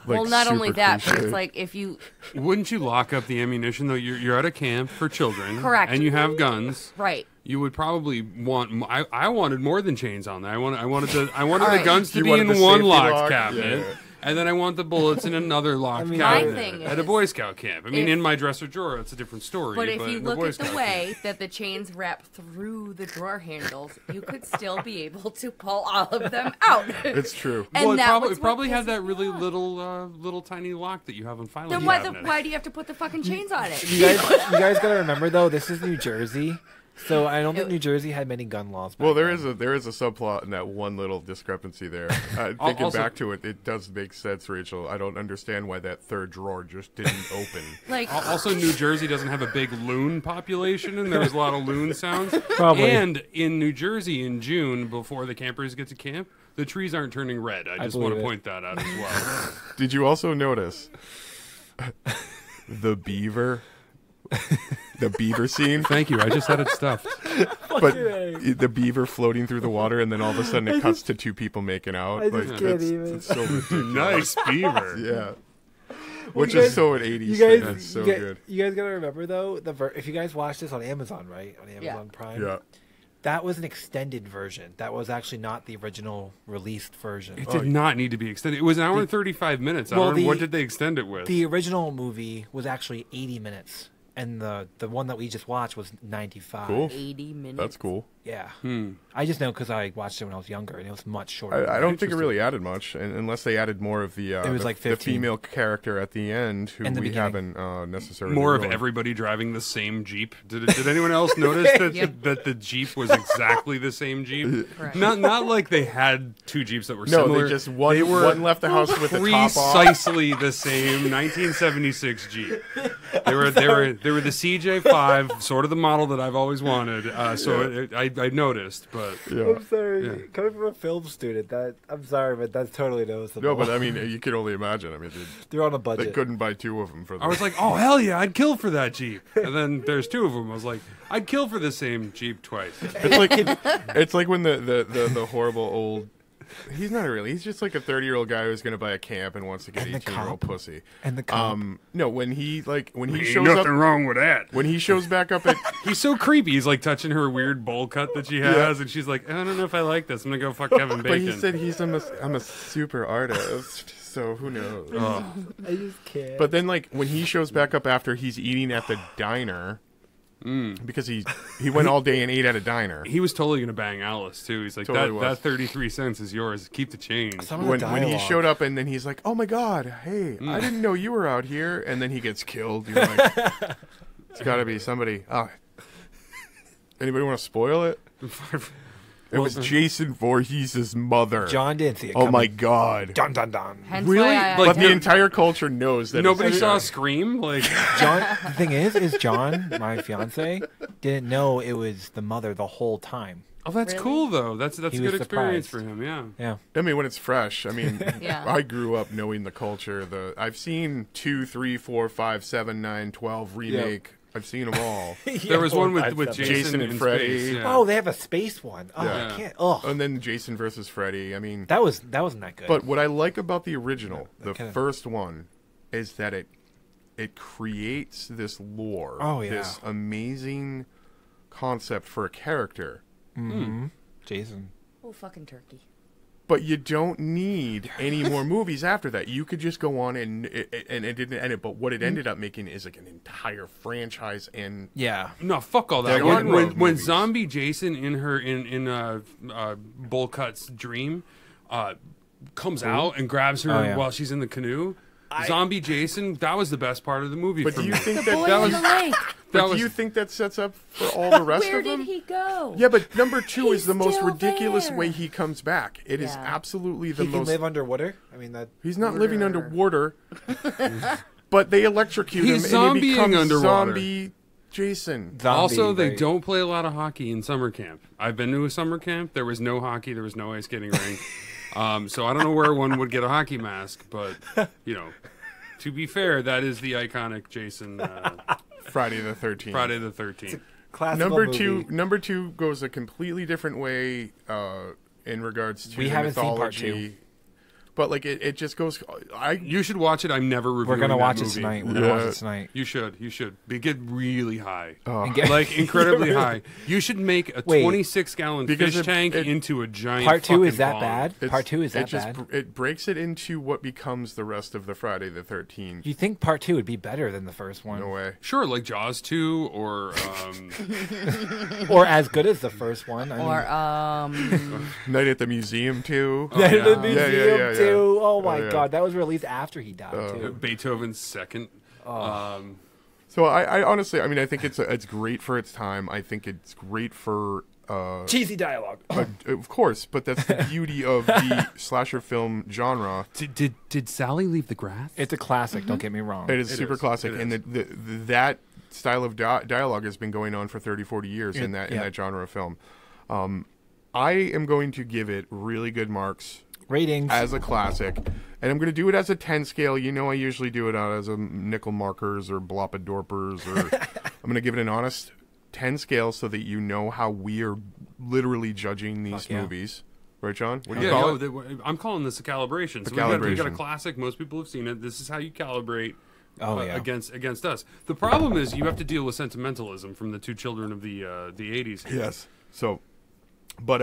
well, not only super that, but cliched. it's like if you Wouldn't you lock up the ammunition though? You're at a camp for children, Correct. And you have guns. right. You would probably want. I wanted more than chains on there. I wanted the right. guns to You be wanted in the one safety locked lock? cabinet, Yeah. And then I want the bullets in another locked mean, My cabinet thing at a is, Boy Scout camp. I mean, if- in my dresser drawer, it's a different story. But if you in the look Boy at the Scout way that the chains wrap through the drawer handles, you could still be able to pull all of them out. It's true. And well, that was it what probably had pisses that me really off. little tiny lock that you have on filing Then cabinets. why do you have to put the fucking chains on it? You guys gotta remember though, this is New Jersey, so I don't think New Jersey had many gun laws. Back Well, there then. is a subplot in that one little discrepancy there. Thinking Also- back to it, it does make sense, Rachel. I don't understand why that third drawer just didn't open. Like, Also, New Jersey doesn't have a big loon population, and there was a lot of loon sounds. Probably. And in New Jersey in June, before the campers get to camp, the trees aren't turning red. I just want believe to it. point that out as well. Did you also notice the beaver? The beaver scene, Thank you. I just had it stuffed. but the beaver floating through the water, and then all of a sudden it cuts to two people making out. I just can't it's, even. it's so ridiculous. Nice beaver. Yeah, which you is guys- so an '80s You thing. guys, It's so you, good. you guys gotta remember though, if you guys watch this on Amazon, right? On Amazon Prime. Yeah. That was an extended version. That was actually not the original released version. It did not need to be extended. It was an hour and 35 minutes. I Well, don't know, the- what did they extend it with? The original movie was actually 80 minutes, and the one that we just watched was 95. Cool. 80 minutes. That's cool. Yeah. I just know because I watched it when I was younger, and it was much shorter. I don't think it really added much, unless they added more of the It was like the 15. female character at the end, who In the we beginning. haven't necessarily More of ruined. everybody driving the same Jeep. Did anyone else notice that, Yep. that the Jeep was exactly the same Jeep? Correct. Not like they had two Jeeps that were No, similar. they just They were one left the house with the top off. precisely the same 1976 Jeep. They were the CJ5, sort of the model that I've always wanted. I noticed, but Yeah. I'm sorry. Yeah. Coming from a film student, I'm sorry, but that's totally noticeable. No, but I mean, you could only imagine. I mean, they're on a they budget. couldn't buy two of them for. I was like, oh hell yeah, I'd kill for that Jeep. And then there's two of them. I was like, I'd kill for the same Jeep twice. it's like when the horrible old. He's not really. He's just like a 30-year-old guy who's going to buy a camp and wants to get And the 18-year-old cop. pussy. And the cop. No, when he Ain't shows nothing up, wrong with that. when he shows back up at He's so creepy. He's like touching her weird bowl cut that she has, and she's like, I don't know if I like this. I'm gonna go fuck Kevin but he Bacon. said I'm a super artist, so who knows? I just can't. But then, like, when he shows back up after he's eating at the diner, because he went all day and ate at a diner. He was totally gonna bang Alice too. He's like, Totally that was. 33 cents is yours. Keep the change. Some of the When he dialogue. showed up and then he's like, "Oh my God, hey, I didn't know you were out here," and then he gets killed. You're like, it's got to be somebody. Anybody want to spoil it? It was Jason Voorhees' mother. John didn't see it. Oh coming. my God. Dun dun dun. Hence Really? why I But Like, the entire culture knows that Nobody it's- saw Scream. Like, John. The thing is John, my fiance, didn't know it was the mother the whole time. oh, that's Really? cool though. That's a He good was experience for surprised. him. Yeah. Yeah. I mean, when it's fresh. I mean, Yeah. I grew up knowing the culture. I've seen 2, 3, 4, 5, 7, 9, 12 remake. I've seen them all. There was one with Jason. Jason and in Freddy. space, yeah. Oh, they have a space one. Oh, Yeah. I can't. Oh, And then Jason versus Freddy. I mean, that wasn't that good. but what I like about the original, the kinda- first one, is that it creates this lore. Oh, yeah. This amazing concept for a character. Jason. Oh, fucking turkey. But you don't need any more movies after that. You could just go on and it didn't end it. But what it ended up making is like an entire franchise. And Yeah. No, fuck all that. They're When, on when, road when movies. Zombie Jason in Bull Cut's dream comes out and grabs her Oh, yeah. while she's in the canoe, Zombie Jason, that was the best part of the movie but for do you me. think The that boy that in was? the lake. But That do was you think that sets up for all the rest Where of them? did he go? Yeah, but number 2 He's is the most still ridiculous there. way he comes back. It is Yeah. absolutely the He can most. live underwater. I mean that. He's not living underwater, but they electrocute him He's and he zombieing becomes underwater. zombie Jason. Zombie, Also, they right? don't play a lot of hockey in summer camp. I've been to a summer camp. There was no hockey. There was no ice skating rink. So I don't know where one would get a hockey mask, but, you know, to be fair, that is the iconic Jason Friday the 13th. Friday the 13th. Classical Number two goes a completely different way in regards to We the haven't seen part mythology. but like it just goes. You should watch it. I'm never reviewing. We're gonna that watch it movie. tonight. We're gonna watch it tonight. You should. You should. Get really high. And get- Like incredibly high. You should make a Wait. 26-gallon Because fish tank into a giant. Part 2 is fucking that pond. bad? It's- Part 2 is it that just, bad? It breaks it into what becomes the rest of the Friday the 13th. You think part 2 would be better than the first one? No way. Sure, like Jaws 2 or Or as good as the first one? I Or mean, Night at the Museum too. Night at the yeah. Museum Yeah. too. Oh my yeah. god, that was released after he died too. Beethoven's second. So I honestly, I mean, I think it's great for its time. I think it's great for. Cheesy dialogue. Of course, but that's the beauty of the slasher film genre. Did Sally leave the grass? It's a classic. Don't get me wrong. It is super is. classic, It and that style of dialogue has been going on for 30, 40 years in Yeah. that genre of film. I am going to give it really good marks Ratings. as a classic, and I'm going to do it as a 10 scale. You know, I usually do it as a nickel markers or blopadorpers, or I'm going to give it an honest 10 scale so that you know how we are literally judging these Fuck yeah. movies. Right, John? What do you Yeah, call no, it? I'm calling this a calibration. So we got a calibration. classic. Most people have seen it. This is how you calibrate Oh, yeah. against us. The problem is you have to deal with sentimentalism from the two children of the 80s. Here. Yes. So, but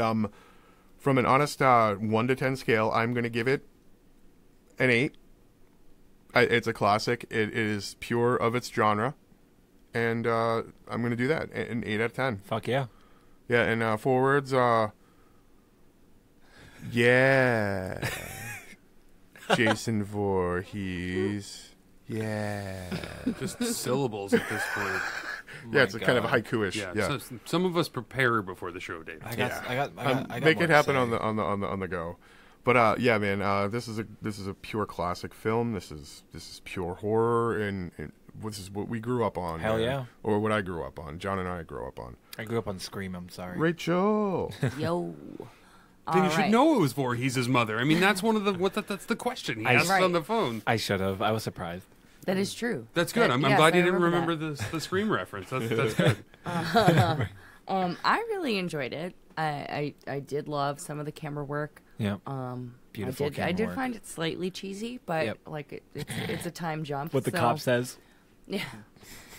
from an honest 1 to 10 scale, I'm going to give it an 8. It's a classic. It is pure of its genre, and I'm going to do that an 8 out of 10. Fuck yeah. Yeah, and forwards, yeah, Jason Voorhees, yeah, Just syllables at this point. yeah. It's a kind of a haiku-ish. Yeah. Yeah. So some of us prepare before the show, Dave. I got Make more it to happen say. on the go. But yeah, man, this is a pure classic film. This is pure horror, and this is what we grew up on. Hell man. yeah. Or what I grew up on. John and I grew up on. I grew up on Scream. I'm sorry. Rachel. Yo. Then you All should right. know it was Voorhees' mother. I mean, that's one of the that's the question he asked Right. on the phone. I should have. I was surprised. That is true. That's good. I'm Yes, glad I you didn't remember that. the Scream reference. That's good. I really enjoyed it. I did love some of the camera work. Yeah. Beautiful I camera did work. find it slightly cheesy, but Yep. like it's a time jump. What the so- cop says. Yeah.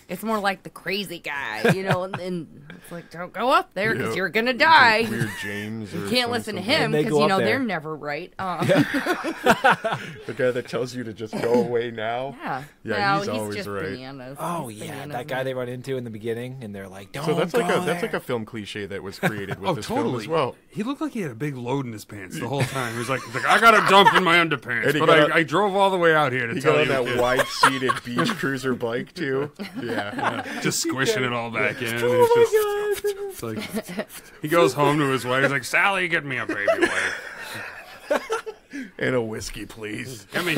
It's more like the crazy guy, you know, and it's like, don't go up there because Yep. you're going to die. Weird James. Or You can't listen to something. him they because, go you up know, there. they're never right. The guy that tells you to just go away now. Yeah. Yeah, no, he's always just right. bananas. Oh He's yeah, bananas, that guy man. they run into in the beginning, and they're like, "Don't So that's go that's there." like a film cliche that was created with Oh, this film totally. as well. He looked like he had a big load in his pants the whole time. He was like I got a dump in my underpants, And he but got I drove all the way out here to He tell got on you. that kid." wide-seated beach cruiser bike too. Yeah. Just squishing it all back in. Oh It's just, it's like he goes home to his wife. He's like, "Sally, get me a baby wipe. And a whiskey, please. Get me,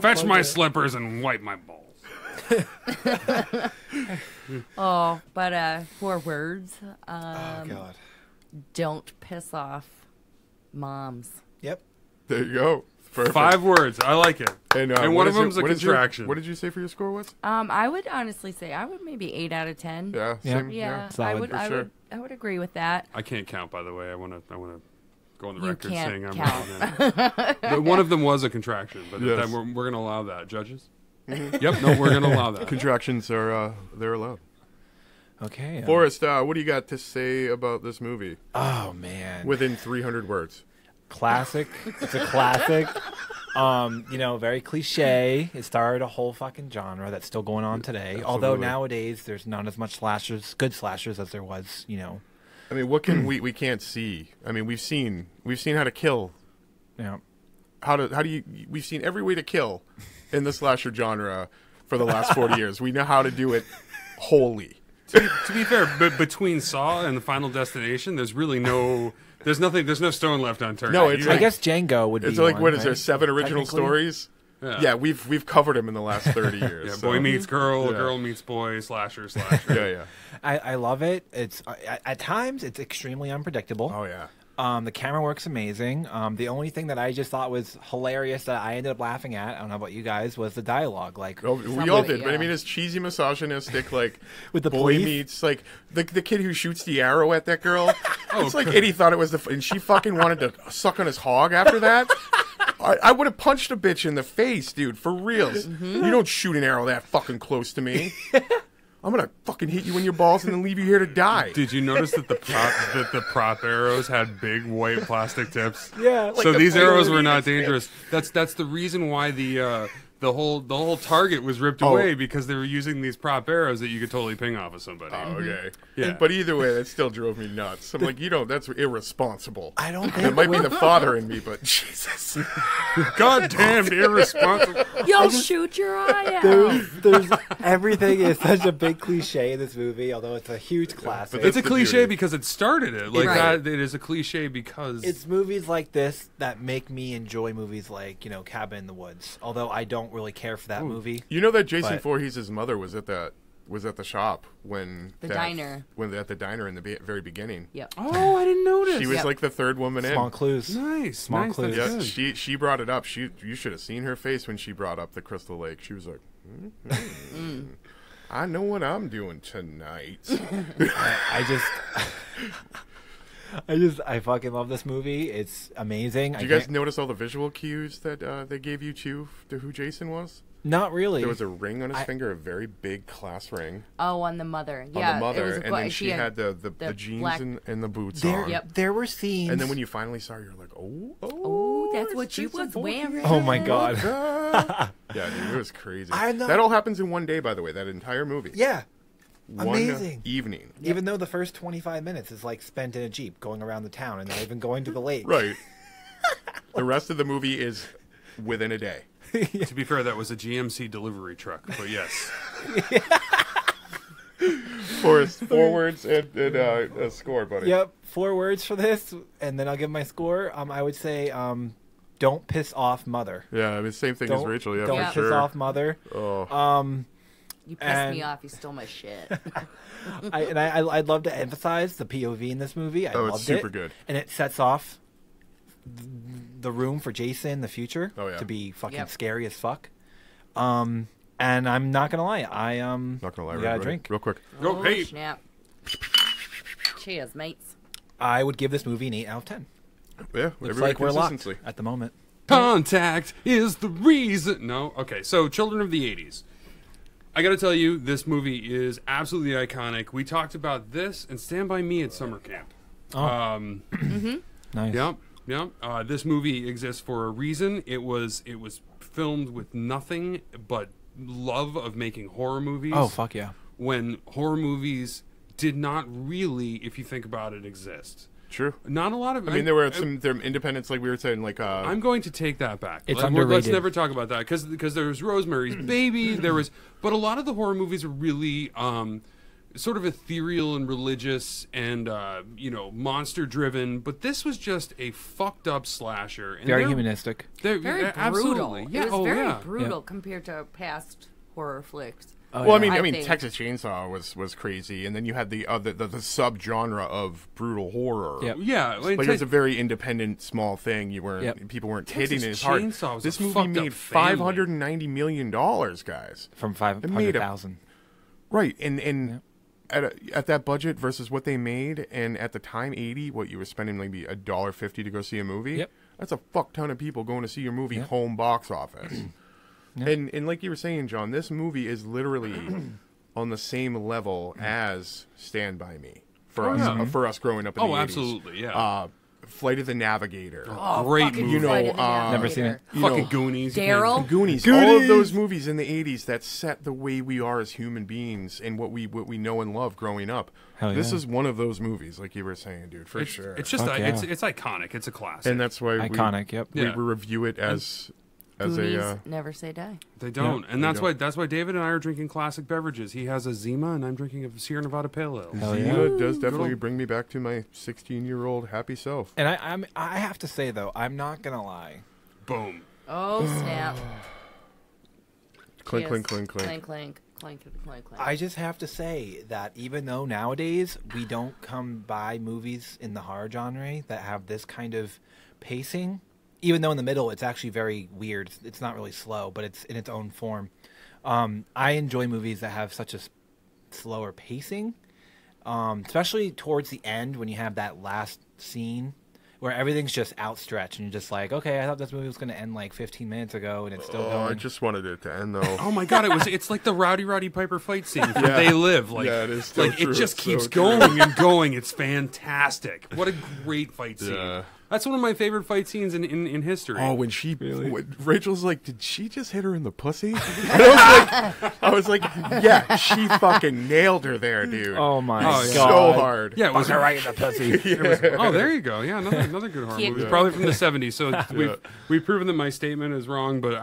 fetch my slippers and wipe my balls." Oh, but 4 words. Oh god. Don't piss off moms. Yep. There you go. Perfect. 5 words. I like it. And, And what one of is your- them's a what is your- contraction. What did you say for your score was? I would honestly say I would maybe 8 out of 10. Yeah. Yeah. Same, Yeah, I Solid, would. for I sure. would. I would agree with that. I can't count, by the way. I want to go on the You record can't saying I'm count. wrong. But one of them was a contraction, but Yes. that we're going to allow that. Judges? Yep, no, we're going to allow that. Contractions are they're allowed. Okay. Forrest, what do you got to say about this movie Oh man. within 300 words? Classic. It's a classic. You know, very cliche. It started a whole fucking genre that's still going on today. Although Absolutely. nowadays there's not as much slashers, good slashers, as there was. You know. I mean, what can we can't see? I mean, we've seen how to kill. You know. We've seen every way to kill in the slasher genre for the last 40 years. We know how to do it wholly. To be fair, between Saw and the Final Destination, there's really there's no stone left unturned. No, it's I like- guess Django would It's be. like one, what is there right? 7 original Technically. stories? Yeah. We've covered them in the last 30 years. Yeah, so- boy meets girl, Yeah. girl meets boy, slasher. Yeah. I love it. It's at times it's extremely unpredictable. Oh yeah. The camera work's amazing. The only thing that I just thought was hilarious that I ended up laughing at, I don't know about you guys, was the dialogue. Like, Oh, we Some all of it, did, but I yeah. mean, it's cheesy, misogynistic, like With the boy police? meets like the kid who shoots the arrow at that girl. Oh, It's like Eddie thought it was and she fucking wanted to suck on his hog after that. I would have punched a bitch in the face, dude, for reals. You don't shoot an arrow that fucking close to me. I'm gonna fucking hit you in your balls and then leave you here to die. Did you notice that the prop arrows had big white plastic tips? Yeah. So these arrows were not dangerous. That's the reason why the whole target was ripped away, because they were using these prop arrows that you could totally ping off of somebody. Oh, okay. Yeah. But either way, that still drove me nuts. I'm like, that's irresponsible. I don't It think might be the father in me, but Jesus. Goddamn irresponsible. You'll shoot your eye out. there's everything is such a big cliche in this movie, although it's a huge classic. But It's a the cliche beauty. because it started it. Like Right. that, it is a cliche because It's movies like this that make me enjoy movies like, Cabin in the Woods. Although I don't really care for that movie. You know that Jason But- Voorhees' mother was at the shop when The diner. when at the diner in the very beginning. Yep. Oh, I didn't notice. She was Yep. like the third woman in. Small clues. Nice, Small nice. clues. That's Yeah, good. she brought it up. You should have seen her face when she brought up the Crystal Lake. She was like, I know what I'm doing tonight. I fucking love this movie. It's amazing. Did you guys notice all the visual cues that they gave you to who Jason was? Not really. There was a ring on his finger, a very big class ring Oh, on the mother. on Yeah, the it mother, was a and then she had the jeans black- and the boots there, on. Yep. there were scenes. And then when you finally saw her, you're like, Oh, that's it's what she Jason was Voorhees. wearing. Oh my god. Yeah, dude, it was crazy. I know. That all happens in one day, by the way. That entire movie. Yeah. One Amazing. evening. Even though the first 25 minutes is like spent in a Jeep going around the town and not even going to the lake. Right. The rest of the movie is within a day. To be fair, that was a GMC delivery truck, but yes. Forrest, 4 words and a score, buddy. Yep. 4 words for this, and then I'll give my score. I would say, don't piss off mother. Yeah, I mean, same thing as Rachel. Yeah, Don't for piss sure. off mother. Oh. You pissed And- me off. You stole my shit. I'd love to emphasize the POV in this movie. I Oh, it's loved super it. good. And it sets off the room for Jason in the future Oh, yeah. to be fucking Yep. scary as fuck. And I'm not gonna lie, Not gonna lie, we gotta everybody. drink. Real quick. Go, Oh, hey. snap. Cheers, mates. I would give this movie an 8 out of 10. Yeah, Looks everybody like we're locked consistency. at the moment. Contact is the reason. No? Okay, so Children of the 80s. I gotta tell you, this movie is absolutely iconic. We talked about this and Stand By Me at summer camp. Nice. Yep. This movie exists for a reason. It was filmed with nothing but love of making horror movies. Oh fuck yeah. When horror movies did not really, if you think about it, exist. True. Not a lot of. I mean, there were some independents, like we were saying, like I'm going to take that back. It's Let's underrated. never talk about that because there was Rosemary's Baby. There was, but a lot of the horror movies are really sort of ethereal and religious and monster driven. But this was just a fucked up slasher. And Very they're- humanistic. Very brutal. Absolutely. Yeah. It was very yeah. brutal compared to past horror flicks. Oh, Well, yeah. I I mean, think. Texas Chainsaw was crazy, and then you had the subgenre of brutal horror. Yep. Yeah. Like it was a very independent, small thing. You weren't Yep. people weren't Texas hitting it as hard. Chainsaw was This a movie fucked up made family. $590 million, guys. From It made 500,000. Right, and at that budget versus what they made, and at the time, 80, what you were spending maybe $1.50 to go see a movie. Yep. That's a fuck ton of people going to see your movie Yep. home box office. And like you were saying, John, this movie is literally on the same level as Stand By Me for us growing up in the 80s. absolutely. Yeah. Flight of the Navigator. Great fucking movie. Flight of the Never seen it. Navigator. You Fucking know, Goonies. Daryl. Goonies. All of those movies in the 80s that set the way we are as human beings and what we know and love growing up. Hell This yeah. is one of those movies, like you were saying, dude, for sure. It's just Fuck yeah. it's iconic. It's a classic. And that's why Iconic, yep. we Yeah. review it as Goonies a never say die. They don't, and there that's you why David and I are drinking classic beverages. He has a Zima, and I'm drinking a Sierra Nevada Pale Ale. Hell yeah. Zima does definitely bring me back to my 16-year-old happy self. And I have to say though, I'm not gonna lie. Boom. Oh snap! Clink, Cheers. clink, clink, clink. clink, clink, clink, clink, clink. I just have to say that even though nowadays we don't come by movies in the horror genre that have this kind of pacing, even though in the middle it's actually very weird. It's not really slow, but it's in its own form. I enjoy movies that have such a slower pacing, especially towards the end when you have that last scene where everything's just outstretched, and you're just like, okay, I thought this movie was going to end like 15 minutes ago, and it's still I going. just wanted it to end though. Oh my god, it's like the Roddy Piper fight scene from They Live. Like, Yeah, it is so like true. it just It's keeps so true. going and going. It's fantastic. What a great fight scene. Yeah. That's one of my favorite fight scenes in history. Oh, when Rachel's like, did she just hit her in the pussy? And I was like, yeah, she fucking nailed her there, dude. Oh my Oh, yeah. god, So hard. Yeah, it was right in the pussy. Oh, there you go. Yeah, another good horror movie. Probably from the 70s. So we've proven that my statement is wrong, but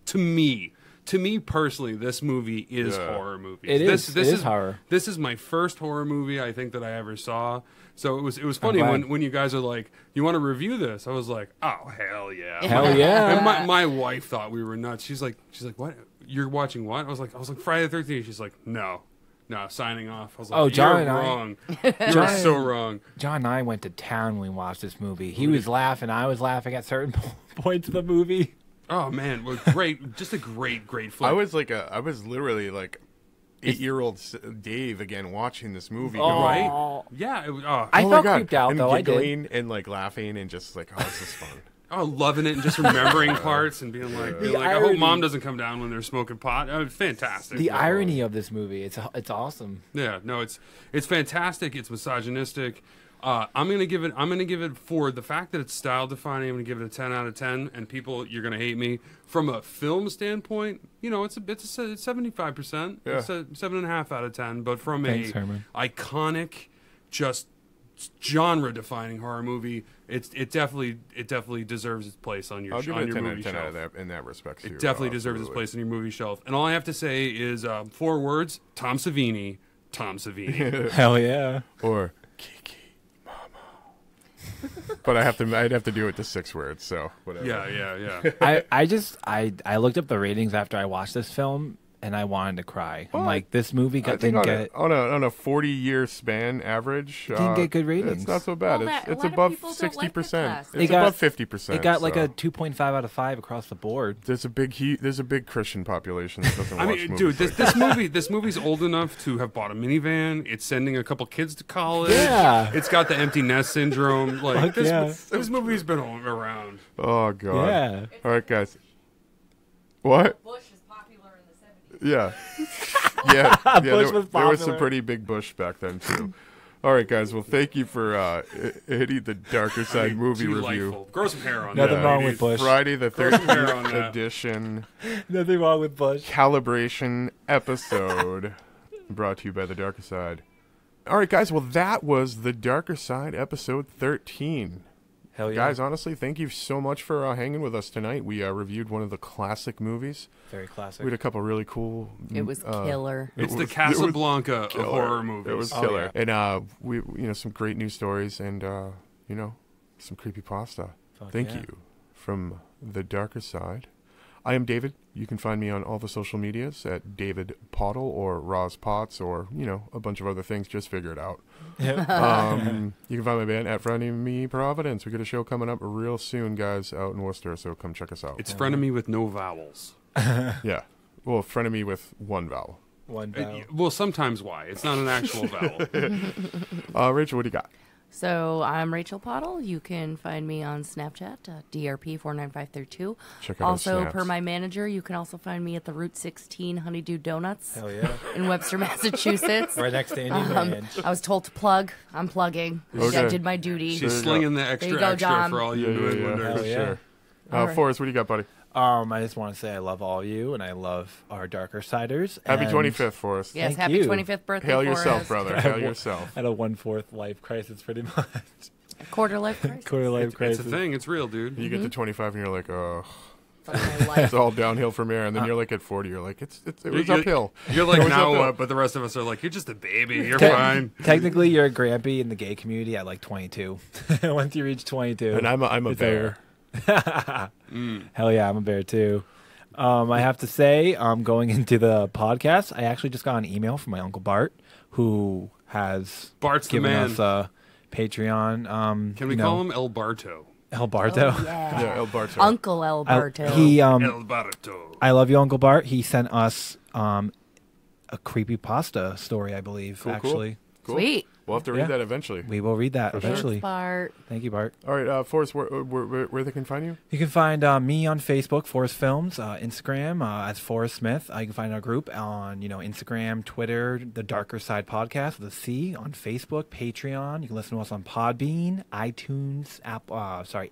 to me personally, this movie is horror movie. It is horror. This is my first horror movie I think that I ever saw. So it was funny when you guys are like, you want to review this? I was like, oh hell yeah, Hell yeah. And my wife thought we were nuts. She's like, what? You're watching what? I was like Friday the 13th. She's like, no, signing off. I was like, Oh, John you're and I- wrong. You're so wrong. John and I went to town when we watched this movie. He was laughing. I was laughing at certain points of the movie. Oh man, well, great, just a great flick. I was literally like 8-year-old Dave again watching this movie. Oh. going, right? Yeah, it was. I oh my felt God. creeped out, and though. I did. giggling and like laughing and just like, oh, this is fun. Oh, loving it and just remembering parts and being like, I hope irony- mom doesn't come down when they're smoking pot. Oh, it's fantastic. The irony of this movie, it's awesome. Yeah, no, it's fantastic. It's misogynistic. I'm gonna give it for the fact that it's style defining. I'm gonna give it a 10 out of 10. And people, you're gonna hate me from a film standpoint. You know, it's 75%. Yeah. It's a 7.5 out of 10. But from Thanks, a Herman. iconic, just genre defining horror movie, it definitely deserves its place on your I'll give on it a your 10 out movie of 10 shelf. out of that in that respect. It definitely deserves its place on your movie shelf. And all I have to say is 4 words: Tom Savini. Hell yeah. Or Kiki Mama. But I'd have to do it to 6 words, so whatever. Yeah. I looked up the ratings after I watched this film, and I wanted to cry. I'm like, this movie I think didn't get on a 40-year span average, didn't get good ratings. It's not so bad. Well, a it's lot of above people don't like the 60%. classic. It's It got- above 50%. it got like so. a 2.5 out of 5 across the board. There's a big Christian population that doesn't I watch mean, movies. dude, this movie's old enough to have bought a minivan. It's sending a couple kids to college. Yeah. It's got the empty nest syndrome. Like Fuck yeah. this movie's been around. Oh god. Yeah. All right, guys. What? Bush is popular in the 70s. Yeah. Yeah. Bush was there was some popular. pretty big Bush back then too. All right, guys. Well, thank you for hitting the Darker Side movie Delightful. review. Grow some hair on Nothing that. wrong ladies. with Bush. Friday the Grow some hair on 13th that. edition Nothing wrong with Bush. calibration episode brought to you by the Darker Side. All right, guys. Well, that was the Darker Side episode 13. Hell yeah. Guys, honestly, thank you so much for hanging with us tonight. We reviewed one of the classic movies. Very classic. We had a couple really cool. It was killer. It's It the was Casablanca of killer. horror movies. It was Oh, killer. yeah. And we some great news stories and some creepypasta. Thank yeah. you from the Darker Side. I am David. You can find me on all the social medias at David Pottle or Roz Potts or a bunch of other things. Just figure it out. Yep. You can find my band at Frenemy Providence. We got a show coming up real soon, guys, out in Worcester. So come check us out. It's frenemy with no vowels. Yeah. Well, Frenemy with one vowel. One vowel. Well, sometimes why? It's not an actual vowel. Rachel, what do you got? So I'm Rachel Pottle. You can find me on Snapchat, DRP49532. Check out our Also, snaps. per my manager, you can also find me at the Route 16 Honeydew Donuts Hell yeah. in Webster, Massachusetts. Right next to Andy Ranch. I was told to plug. I'm plugging. Okay. I did my duty. She's you go. slinging the There extra you go, extra John. for all you New Englanders. Hell yeah. Sure. All right. Forrest, what do you got, buddy? I just want to say I love all of you, and I love our Darker Siders. Happy and 25th, Forrest. Yes, Thank happy you. 25th birthday, Hail Forrest. yourself, brother. Hail yourself. At a 1/4 life crisis, pretty much. Quarter life crisis. Quarter life It's crisis. a thing. It's real, dude. You get to 25 and you're like, oh, Fuck my life. it's all downhill from here. And then you're like at 40, you're like, it was You're- uphill. You're like It was now uphill. what? But the rest of us are like, you're just a baby. You're fine. Technically, you're a grampy in the gay community at like 22. Once you reach 22, And I'm a it's bear. Hell yeah, I'm a bear too. I have to say, going into the podcast, I actually just got an email from my uncle Bart, who has Bart's the given man. us a Patreon. Can we call him El Barto? El Barto? Oh, yeah. Yeah, El Barto. Uncle Alberto. El Barto. I love you, Uncle Bart. He sent us a creepypasta story, I believe. Cool, cool. actually, Cool. Sweet. We'll have to read Yeah. that eventually. We will read that eventually. Bart. Thank you, Bart. All right, Forrest, where they can find you? You can find me on Facebook, Forrest Films, Instagram as Forrest Smith. You can find our group on Instagram, Twitter, the Darker Side Podcast with a C, on Facebook, Patreon. You can listen to us on Podbean, iTunes,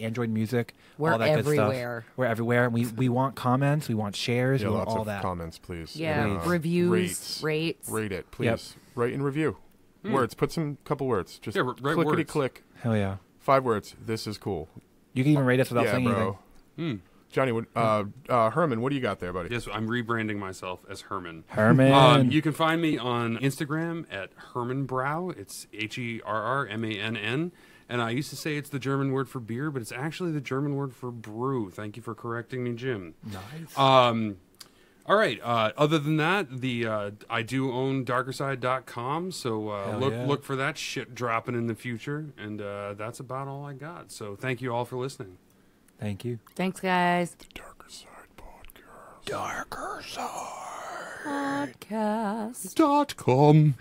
Android Music, We're all that good everywhere. stuff. We're everywhere. We want comments, we want shares, Yeah, we want lots all of that. comments, please. Yeah, Please. reviews, rates. Rate it, please. Yep. Write and review. Words. Put some couple words. Just Yeah, write clickety words. click. Hell yeah. 5 words. This is cool. You can even rate us without Yeah, saying bro. anything. Johnny, Herman, what do you got there, buddy? Yes, I'm rebranding myself as Herman. Herman. You can find me on Instagram at Hermanbrow. It's HERRMANN. And I used to say it's the German word for beer, but it's actually the German word for brew. Thank you for correcting me, Jim. Nice. All right. Other than that, I do own Darkercide.com, so look for that shit dropping in the future. And that's about all I got. So thank you all for listening. Thank you. Thanks, guys. Darker Side Podcast. Darker Side. Podcast. .com